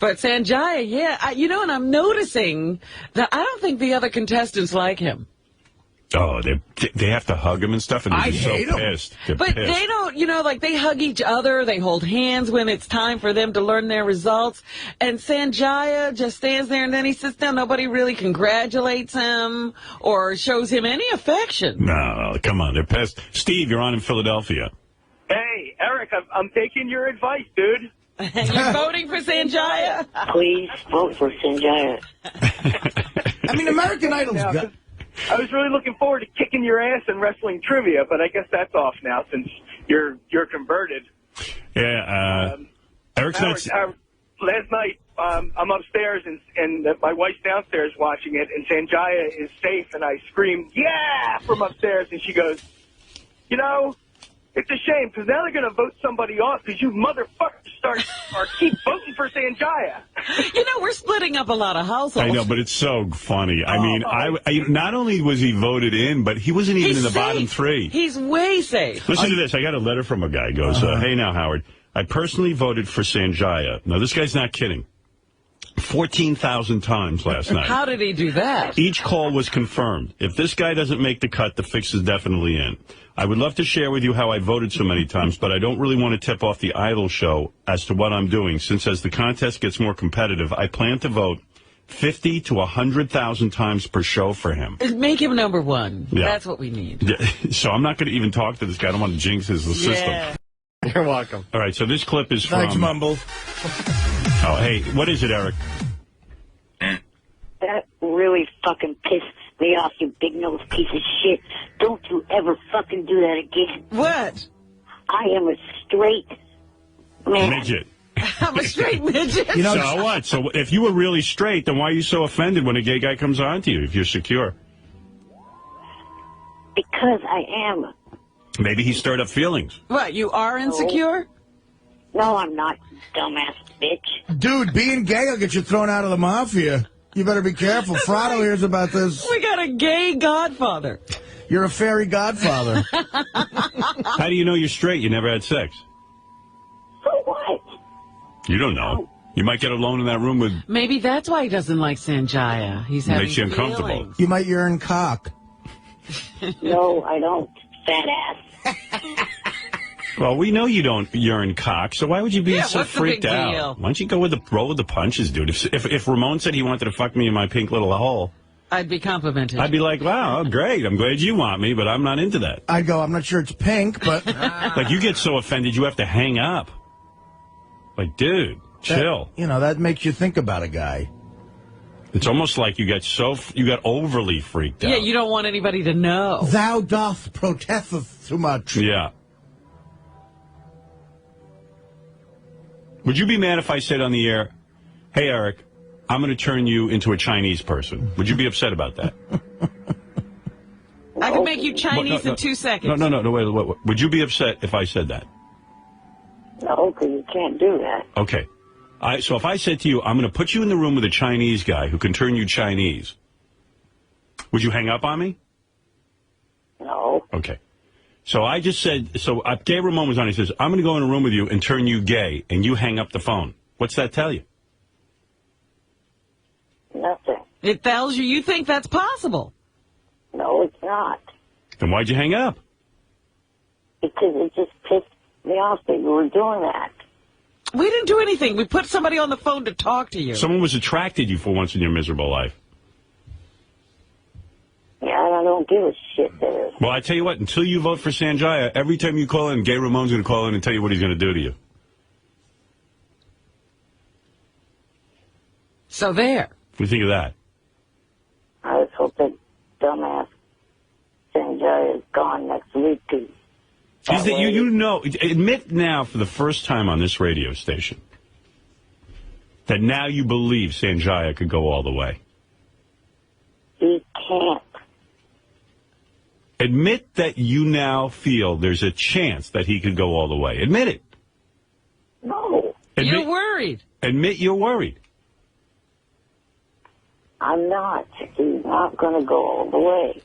But Sanjaya, yeah, and I'm noticing that I don't think the other contestants like him. Oh, they have to hug him and stuff, and they're so pissed. They're But pissed. they don't, like they hug each other, they hold hands when it's time for them to learn their results. And Sanjaya just stands there and then he sits down. Nobody really congratulates him or shows him any affection. No, come on, they're pissed. Steve, you're on in Philadelphia. Hey, Eric, I'm taking your advice, dude. You're voting for Sanjaya? Please vote for Sanjaya. I mean, American Idol's good. I was really looking forward to kicking your ass in wrestling trivia, but I guess that's off now since you're converted. Yeah, Eric's not... Last night, I'm upstairs and my wife's downstairs watching it, and Sanjaya is safe, and I screamed, "Yeah!" from upstairs, and she goes, it's a shame, because now they're going to vote somebody off, because you motherfuckers keep voting for Sanjaya. We're splitting up a lot of households. I know, but it's so funny. I mean, I not only was he voted in, but he wasn't even in the bottom three. He's way safe. Listen to this. I got a letter from a guy. He goes, hey now, Howard, I personally voted for Sanjaya. Now, this guy's not kidding. 14,000 times last night. How did he do that? Each call was confirmed. If this guy doesn't make the cut, the fix is definitely in. I would love to share with you how I voted so many times, but I don't really want to tip off the Idol show as to what I'm doing, since as the contest gets more competitive, I plan to vote 50 to 100,000 times per show for him. Make him number one. Yeah. That's what we need. Yeah. So I'm not going to even talk to this guy. I don't want to jinx his system. You're welcome. All right, so this clip is from... Thanks, Mumble. Oh, hey, what is it, Eric? That really fucking pissed me off, you big nose piece of shit. Don't you ever fucking do that again. What? I am a straight man. Midget. I'm a straight midget. So what? So if you were really straight, then why are you so offended when a gay guy comes on to you if you're secure? Because I am. Maybe he stirred up feelings. What, you are insecure? No, I'm not, dumbass bitch. Dude, being gay will get you thrown out of the mafia. You better be careful. Frotto hears about this. We got a gay godfather. You're a fairy godfather. How do you know you're straight? You never had sex. So what? You don't know. You might get alone in that room with... Maybe that's why he doesn't like Sanjaya. He's having Makes you uncomfortable. feelings. You might yearn cock. No, I don't, fat ass. Well, we know you don't urine cock, so why would you be so what's the freaked big out? deal? Why don't you go with roll with the punches, dude? If Ramon said he wanted to fuck me in my pink little hole, I'd be complimented. I'd be like, wow, great. I'm glad you want me, but I'm not into that. I'd go, I'm not sure it's pink, but... Like, you get so offended, you have to hang up. Like, dude, chill. That makes you think about a guy. It's almost like you got overly freaked out. Yeah, you don't want anybody to know. Thou doth protesteth too much. Yeah. Would you be mad if I said on the air, hey, Eric, I'm going to turn you into a Chinese person? Would you be upset about that? I can make you Chinese in 2 seconds. No, wait. Would you be upset if I said that? No, because you can't do that. Okay. So if I said to you, I'm going to put you in the room with a Chinese guy who can turn you Chinese, would you hang up on me? No. Okay. So I just said, Gay Ramon was on, he says, I'm going to go in a room with you and turn you gay, and you hang up the phone. What's that tell you? Nothing. It tells you think that's possible. No, it's not. Then why'd you hang up? Because it just pissed me off that you were doing that. We didn't do anything. We put somebody on the phone to talk to you. Someone was attracted to you for once in your miserable life. Yeah, I don't give a shit there. Well, I tell you what, until you vote for Sanjaya, every time you call in, Gay Ramon's going to call in and tell you what he's going to do to you. So there. What do you think of that? I just hope that dumbass Sanjaya is gone next week. Admit now for the first time on this radio station that now you believe Sanjaya could go all the way. He can't. Admit that you now feel there's a chance that he could go all the way. Admit it. No. You're worried. Admit you're worried. I'm not. He's not going to go all the way.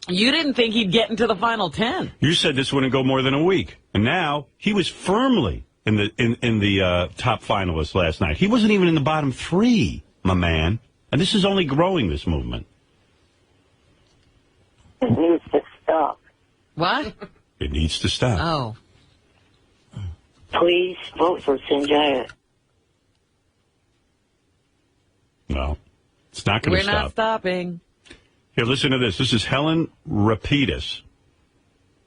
You didn't think he'd get into the final 10. You said this wouldn't go more than a week. And now he was firmly in the top finalists last night. He wasn't even in the bottom 3, my man. And this is only growing, this movement. It needs to stop. What? It needs to stop. Oh. Please vote for Sanjaya. No, it's not going to stop. We're not stopping. Here, listen to this. This is Helen Rapidis,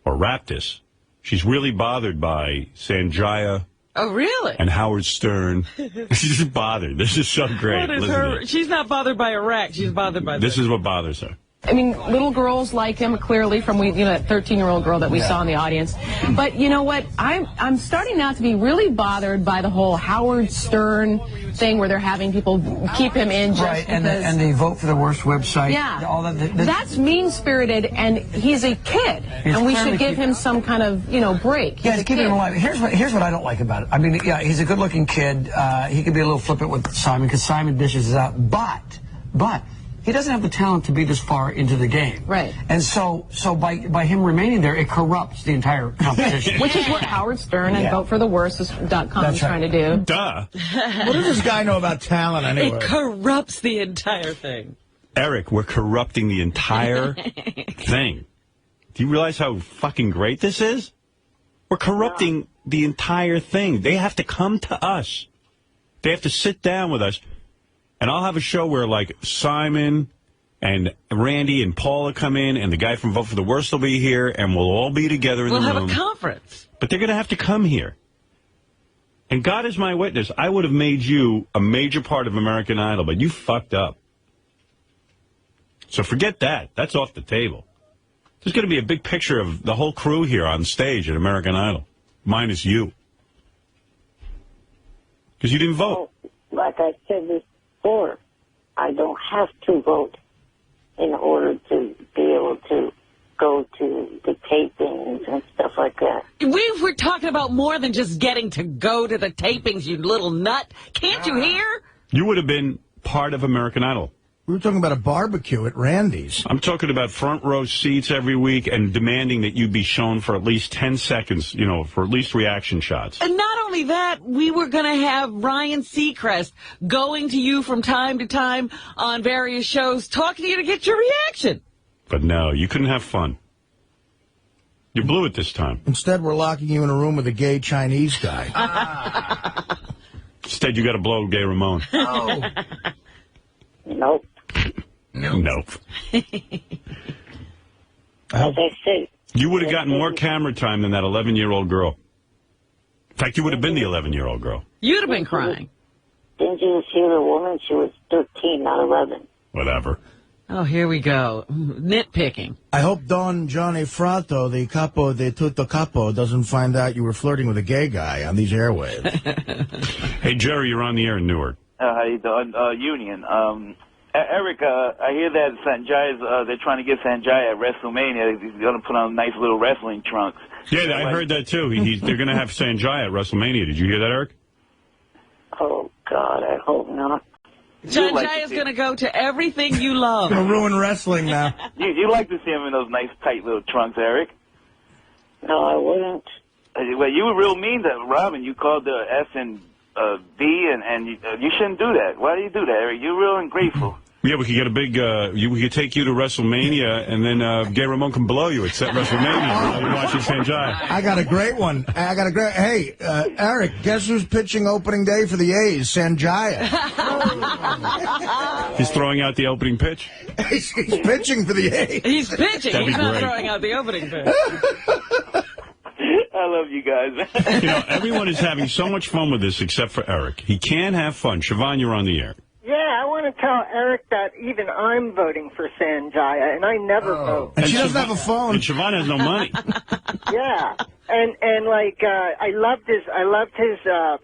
or Raptis. She's really bothered by Sanjaya. Oh, really? And Howard Stern. She's just bothered. This is so great. What is her? She's not bothered by Iraq. She's bothered by this. Is what bothers her. I mean, little girls like him, clearly, from that 13-year-old girl that we saw in the audience. But you know what? I'm starting now to be really bothered by the whole Howard Stern thing where they're having people keep him in just right, because... and the Vote for the Worst website. Yeah, all that. That's mean-spirited, and he's a kid, and we should give him some kind of, break. Yeah, to keep him alive. Here's what I don't like about it. I mean, yeah, he's a good-looking kid. He could be a little flippant with Simon because Simon dishes it out. But he doesn't have the talent to be this far into the game. Right. And so by him remaining there, it corrupts the entire competition. Which is what Howard Stern and VoteForTheWorst.com is trying to do. Duh. What does this guy know about talent anyway? It corrupts the entire thing. Eric, we're corrupting the entire thing. Do you realize how fucking great this is? We're corrupting the entire thing. They have to come to us. They have to sit down with us. And I'll have a show where, like, Simon and Randy and Paula come in, and the guy from Vote for the Worst will be here, and we'll all be together in the room. We'll have a conference. But they're going to have to come here. And God is my witness. I would have made you a major part of American Idol, but you fucked up. So forget that. That's off the table. There's going to be a big picture of the whole crew here on stage at American Idol, minus you. Because you didn't vote. Like I said before, I don't have to vote in order to be able to go to the tapings and stuff like that. We were talking about more than just getting to go to the tapings, you little nut. Can't you hear? You would have been part of American Idol. We were talking about a barbecue at Randy's. I'm talking about front row seats every week and demanding that you be shown for at least 10 seconds, for at least reaction shots. And not only that, we were going to have Ryan Seacrest going to you from time to time on various shows, talking to you to get your reaction. But no, you couldn't have fun. You blew it this time. Instead, we're locking you in a room with a gay Chinese guy. Instead, you got to blow Gay Ramon. Oh. Nope. Now Nope. As I said, You would have gotten more camera time than that 11-year-old girl. In fact, you would have been the 11-year-old girl. You'd have been crying. didn't you see the woman? She was 13, not 11. Whatever. Oh, here we go. Nitpicking. I hope Don Johnny Frato, the capo de tutto capo, doesn't find out you were flirting with a gay guy on these airwaves. Hey, Jerry, you're on the air in Newark. How you doing? Union. Eric, I hear that Sanjaya's, they're trying to get Sanjaya at WrestleMania. He's going to put on nice little wrestling trunks. Yeah, I heard that, too. They're going to have Sanjaya at WrestleMania. Did you hear that, Eric? Oh, God, I hope not. Sanjaya's going to go to everything you love. Going to ruin wrestling now. You like to see him in those nice, tight little trunks, Eric? No, I wouldn't. Well, you were real mean to Robin. You called the S and B, and you shouldn't do that. Why do you do that, Eric? You're real ungrateful. Yeah, we could get a big, we could take you to WrestleMania, and then Gay Ramon can blow you at WrestleMania while you're watching Sanjaya. I got a great one. Hey, Eric, guess who's pitching opening day for the A's? Sanjaya. He's throwing out the opening pitch? He's pitching for the A's. He's pitching. That'd be He's not great. throwing out the opening pitch. I love you guys. You know, everyone is having so much fun with this except for Eric. He can have fun. Siobhan, you're on the air. Yeah, I want to tell Eric that even I'm voting for Sanjaya, and I never vote. And she doesn't have a phone. And Siobhan has no money. Yeah, and like I loved his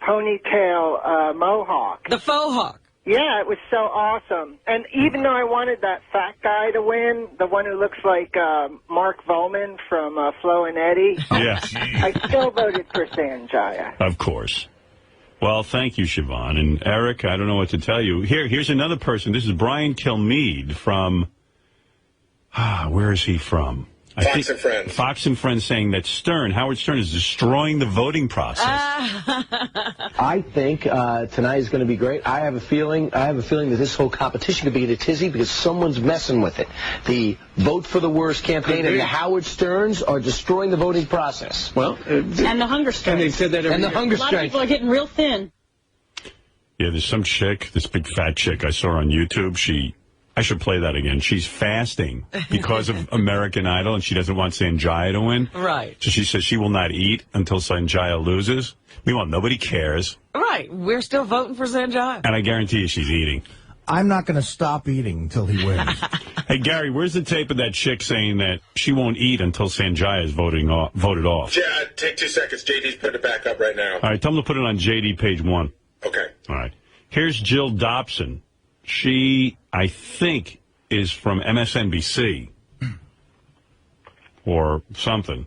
ponytail mohawk. The faux hawk. Yeah, it was so awesome. And even though I wanted that fat guy to win, the one who looks like Mark Volman from Flo and Eddie, Yeah. I still voted for Sanjaya. Of course. Well, thank you, Siobhan. And Eric, I don't know what to tell you. Here's another person. This is Brian Kilmeade from, where is he from? Fox and Friends. Fox and Friends saying that Howard Stern is destroying the voting process. I think tonight is going to be great. I have a feeling that this whole competition could be in a tizzy because someone's messing with it. The Vote for the Worst campaign and the Howard Sterns are destroying the voting process. Well, and the hunger strike. And they said that every year. A lot of people are getting real thin. Yeah, there's some chick, this big fat chick I saw on YouTube. I should play that again. She's fasting because of American Idol, and she doesn't want Sanjaya to win. Right. So she says she will not eat until Sanjaya loses. Meanwhile, nobody cares. Right. We're still voting for Sanjaya. And I guarantee you she's eating. I'm not going to stop eating until he wins. Hey, Gary, where's the tape of that chick saying that she won't eat until Sanjaya is voted off? Yeah, take 2 seconds. JD's putting it back up right now. All right, tell him to put it on JD page 1. Okay. All right. Here's Jill Dobson. She, I think, is from MSNBC or something.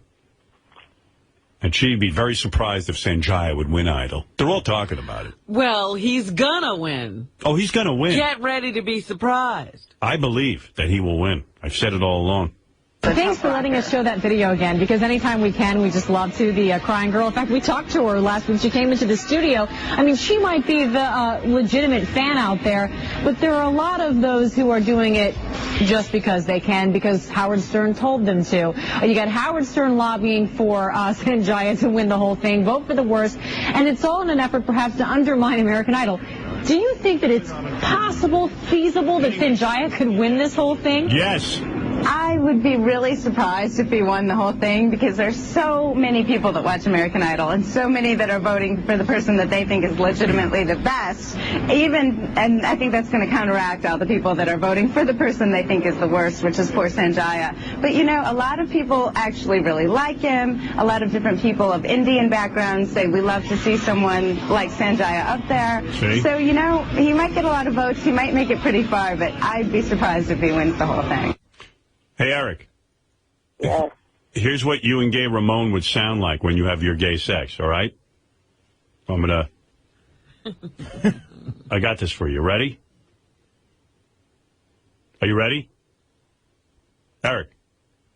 And she'd be very surprised if Sanjaya would win Idol. They're all talking about it. Well, he's gonna win. Oh, he's going to win. Get ready to be surprised. I believe that he will win. I've said it all along. Thanks for letting us show that video again, because anytime we can, we just love to. The crying girl. In fact, we talked to her last week. She came into the studio. I mean, she might be the legitimate fan out there, but there are a lot of those who are doing it just because they can, because Howard Stern told them to. You got Howard Stern lobbying for Sanjaya to win the whole thing, vote for the worst, and it's all in an effort perhaps to undermine American Idol. Do you think that it's possible, feasible, that Sanjaya could win this whole thing? Yes. I would be really surprised if he won the whole thing, because there's so many people that watch American Idol and so many that are voting for the person that they think is legitimately the best. And I think that's going to counteract all the people that are voting for the person they think is the worst, which is poor Sanjaya. But, you know, a lot of people actually really like him. A lot of different people of Indian backgrounds say we love to see someone like Sanjaya up there. See? So, you know, he might get a lot of votes. He might make it pretty far, but I'd be surprised if he wins the whole thing. Hey, Eric. Yeah. Here's what you and Gay Ramon would sound like when you have your gay sex, all right? I'm going to... I got this for you. Ready? Are you ready? Eric.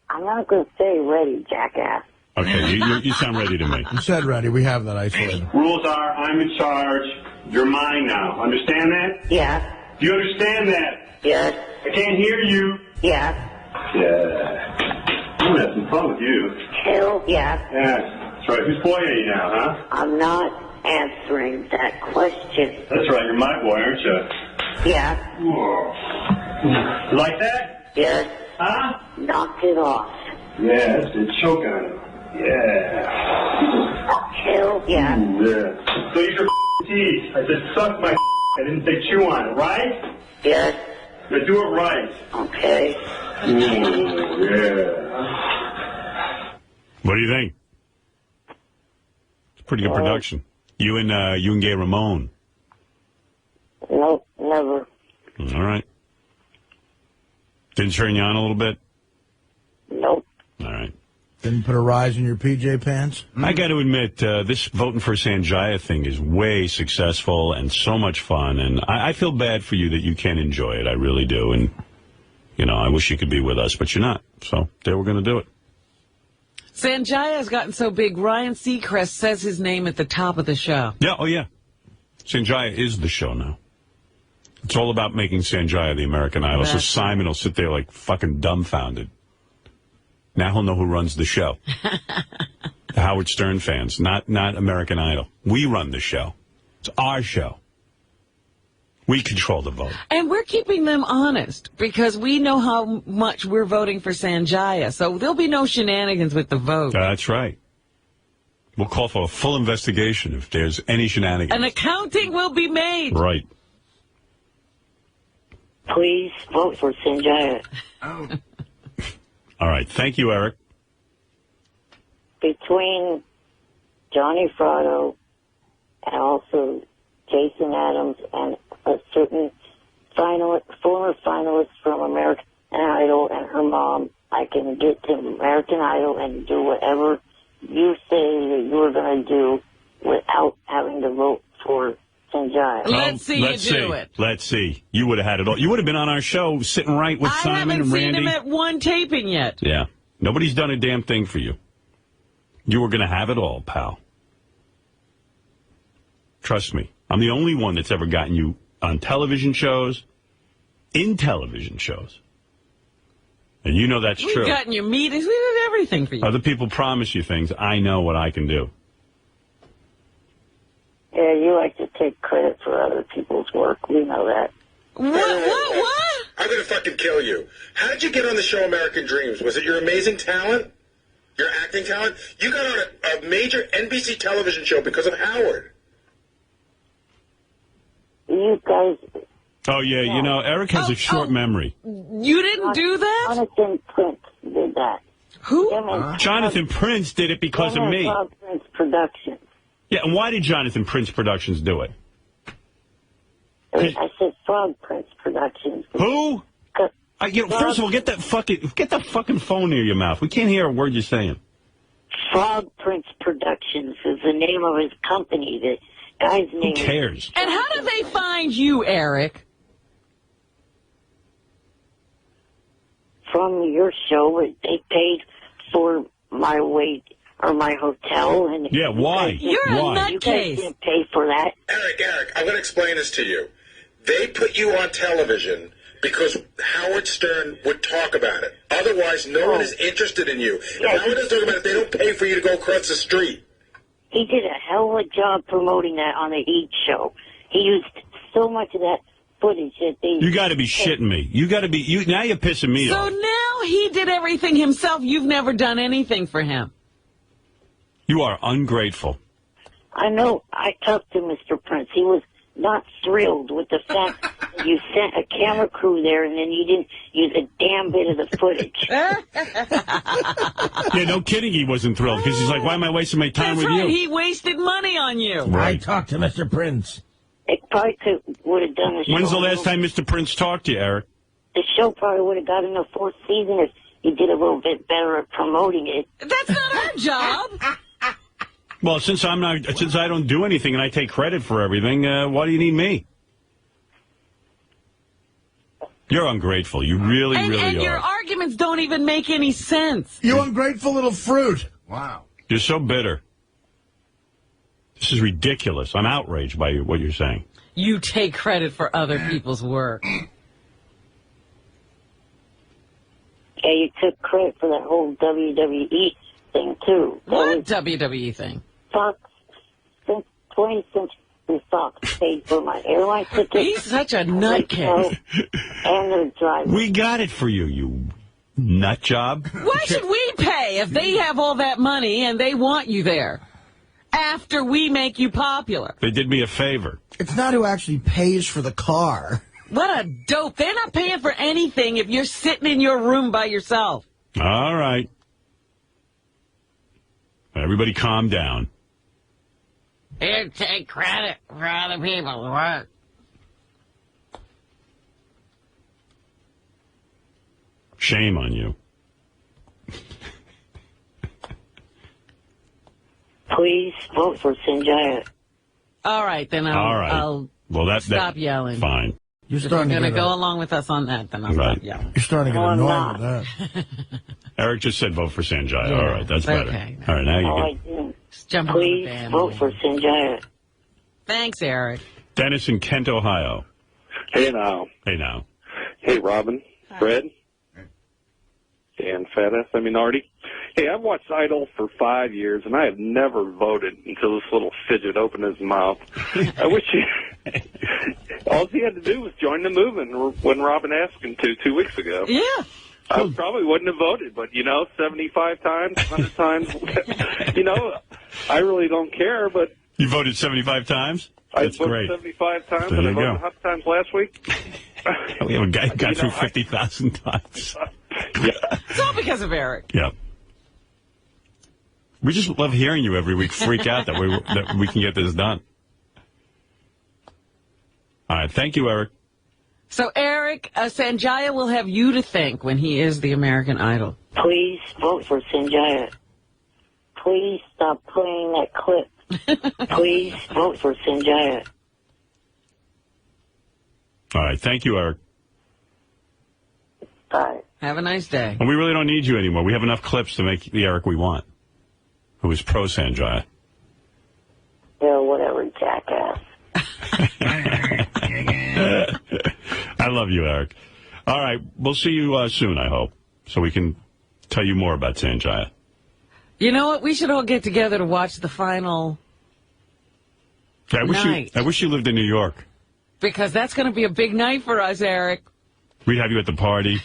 I'm not going to say ready, jackass. Okay, you sound ready to me. You said ready. We have that isolated. Rules are, I'm in charge. You're mine now. Understand that? Yeah. Do you understand that? Yes. I can't hear you. Yeah. Yeah. I'm having some fun with you. Hell yeah. Yeah. That's right. Whose boy are you now, huh? I'm not answering that question. That's right. You're my boy, aren't you? Yeah. Whoa. Like that? Yes. Huh? Knocked it off. Yeah, that's the choke on it. Yeah. Hell yeah. Yeah. So use your teeth. I said suck my I didn't say chew on it, right? Yes. Now do it right. Okay. Yeah. What do you think? It's pretty good production. You and Gay Ramon. Nope, never. All right. Didn't turn you on a little bit? Nope. All right. Didn't put a rise in your PJ pants? I got to admit, this voting for Sanjaya thing is way successful and so much fun, and I feel bad for you that you can't enjoy it. I really do, and, you know, I wish you could be with us, but you're not. So, they were going to do it. Sanjaya has gotten so big, Ryan Seacrest says his name at the top of the show. Yeah, oh yeah. Sanjaya is the show now. It's all about making Sanjaya the American Idol, so Simon will sit there like fucking dumbfounded. Now he'll know who runs the show. The Howard Stern fans, not American Idol. We run the show. It's our show. We control the vote. And we're keeping them honest because we know how much we're voting for Sanjaya. So there'll be no shenanigans with the vote. That's right. We'll call for a full investigation if there's any shenanigans. An accounting will be made. Right. Please vote for Sanjaya. Oh. All right. Thank you, Eric. Between Johnny Fratto and also Jason Adams and a certain former finalist from American Idol and her mom, I can get to American Idol and do whatever you say that you're going to do without having to vote for Sanjaya. Let's see you do it. Let's see. You would have had it all. You would have been on our show sitting right with Simon and Randy. I haven't seen him at one taping yet. Yeah. Nobody's done a damn thing for you. You were going to have it all, pal. Trust me. I'm the only one that's ever gotten you on television shows, in television shows. And you know that's true. We've gotten you meetings. We did everything for you. Other people promise you things. I know what I can do. Yeah, you like to take credit for other people's work. We know that. What? I'm going to fucking kill you. How did you get on the show American Dreams? Was it your amazing talent? Your acting talent? You got on a major NBC television show because of Howard. You guys... Oh, yeah, you know, Eric has a short memory. You didn't do that? Jonathan Prince did that. Who? Jonathan Prince did it because of me. Prince Productions. Yeah, and why did Jonathan Prince Productions do it? I said Frog Prince Productions. Who? First of all, get that fucking phone near your mouth. We can't hear a word you're saying. Frog Prince Productions is the name of his company. The guy's name. Who cares? And how did they find you, Eric? From your show, they paid for my wait or my hotel. And yeah, why? You're a nutcase. You guys didn't pay for that. Eric, I'm going to explain this to you. They put you on television because Howard Stern would talk about it. Otherwise, no one is interested in you. Yeah, if Howard doesn't talk about it, they don't pay for you to go across the street. He did a hell of a job promoting that on the Eat Show. He used so much of that footage that they... You got to be shitting me. Now you're pissing me off. So now he did everything himself. You've never done anything for him. You are ungrateful. I know. I talked to Mr. Prince. He was not thrilled with the fact that you sent a camera crew there and then you didn't use a damn bit of the footage. Yeah, no kidding he wasn't thrilled because he's like, why am I wasting my time with you? He wasted money on you. Right. I talked to Mr. Prince. It probably would have done the show. When's the last time Mr. Prince talked to you, Eric? The show probably would have gotten a fourth season if you did a little bit better at promoting it. That's not our job. Well, since I don't do anything and I take credit for everything, why do you need me? You're ungrateful. You really are. And your arguments don't even make any sense. You ungrateful little fruit. Wow. You're so bitter. This is ridiculous. I'm outraged by what you're saying. You take credit for other people's work. Yeah, you took credit for that whole WWE thing, too. What WWE thing? Fox, since 20th who thought paid for my airline ticket. He's such a nutcase. And their driver. We got it for you, you nut job. Why should we pay if they have all that money and they want you there after we make you popular? They did me a favor. It's not who actually pays for the car. What a dope. They're not paying for anything if you're sitting in your room by yourself. All right. Everybody calm down. You take credit for other people's work. Shame on you. Please vote for Sanjaya. All right, then I'll stop yelling. Fine. You're If you're starting going to to go along with us on that, then I'll stop yelling. You're starting to get annoying with that. Eric just said vote for Sanjaya. Yeah, All right, that's better. okay. All right, now you All can. I do. Just jump on the Please band. vote for Sanjaya. Thanks, Eric. Dennis in Kent, Ohio. Hey now. Hey now. Hey Robin, Fred, and Fat S. Artie. Hey, I've watched Idol for 5 years, and I have never voted until this little fidget opened his mouth. I wish all he had to do was join the movement when Robin asked him to 2 weeks ago. Yeah. I probably wouldn't have voted, but, 75 times, 100 times, I really don't care, but... You voted 75 times? I That's voted great. 75 times, There and I you voted go. 100 times last week. We have a guy who got through 50,000 times. It's all because of Eric. Yeah. We just love hearing you every week freak out that we can get this done. All right. Thank you, Eric. So, Eric, Sanjaya will have you to thank when he is the American Idol. Please vote for Sanjaya. Please stop playing that clip. Please vote for Sanjaya. All right. Thank you, Eric. Bye. Have a nice day. And we really don't need you anymore. We have enough clips to make the Eric we want, who is pro Sanjaya. Yeah, whatever, jackass. I love you, Eric. All right. We'll see you soon, I hope, so we can tell you more about Sanjaya. You know what? We should all get together to watch the final night. I wish you lived in New York. Because that's going to be a big night for us, Eric. We'd have you at the party.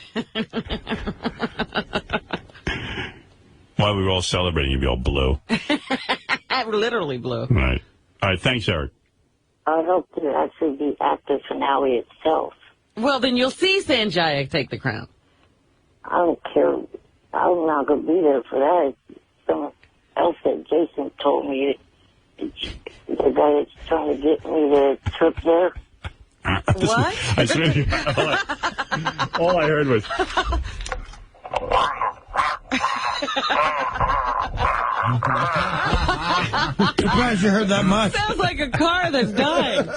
While we were all celebrating, you'd be all blue. Literally blue. All right. All right. Thanks, Eric. I hope to actually be at the finale itself. Well, then you'll see Sanjaya take the crown. I don't care. I'm not going to be there for that. Someone else that Jason told me, the guy that's trying to get me the trip there. What? All I heard was... Surprised you heard that much. Sounds like a car that's dying.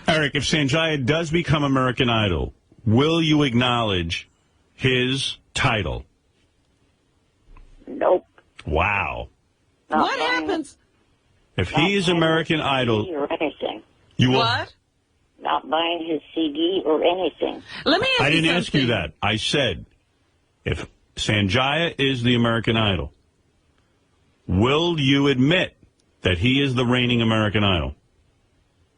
Eric, if Sanjaya does become American Idol, will you acknowledge his title? Nope. Wow. What happens? If he is American Idol, Or anything. you will... What? Not buying his CD or anything. Let me ask I you didn't ask you that. I said, if Sanjaya is the American Idol, will you admit that he is the reigning American Idol?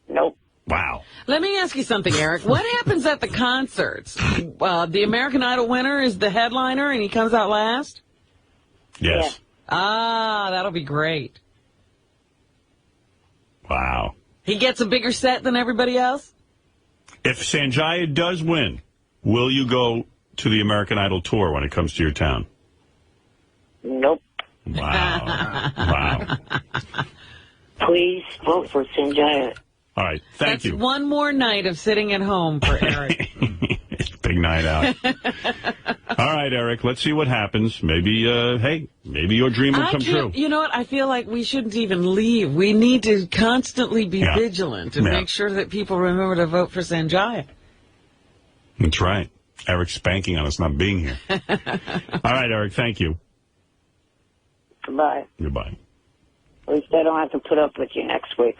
Nope. Wow. Let me ask you something, Eric. What happens at the concerts? The American Idol winner is the headliner and he comes out last? Yes. Ah, that'll be great. Wow. He gets a bigger set than everybody else? If Sanjaya does win, will you go to the American Idol tour when it comes to your town? Nope. Wow. Wow. Please vote for Sanjaya. All right. Thank That's you. one more night of sitting at home for Eric. Big night out. All right, Eric. Let's see what happens. Maybe, maybe your dream will come true. You know what? I feel like we shouldn't even leave. We need to constantly be vigilant and make sure that people remember to vote for Sanjaya. That's right. Eric's banking on us not being here. All right, Eric, thank you. Goodbye. Goodbye. At least I don't have to put up with you next week.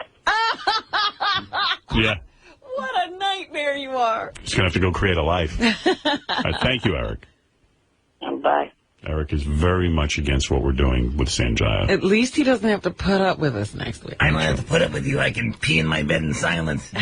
Yeah. What a nightmare you are. He's going to have to go create a life. All right, thank you, Eric. Bye. Eric is very much against what we're doing with Sanjaya. At least he doesn't have to put up with us next week. I don't have to put up with you. I can pee in my bed in silence.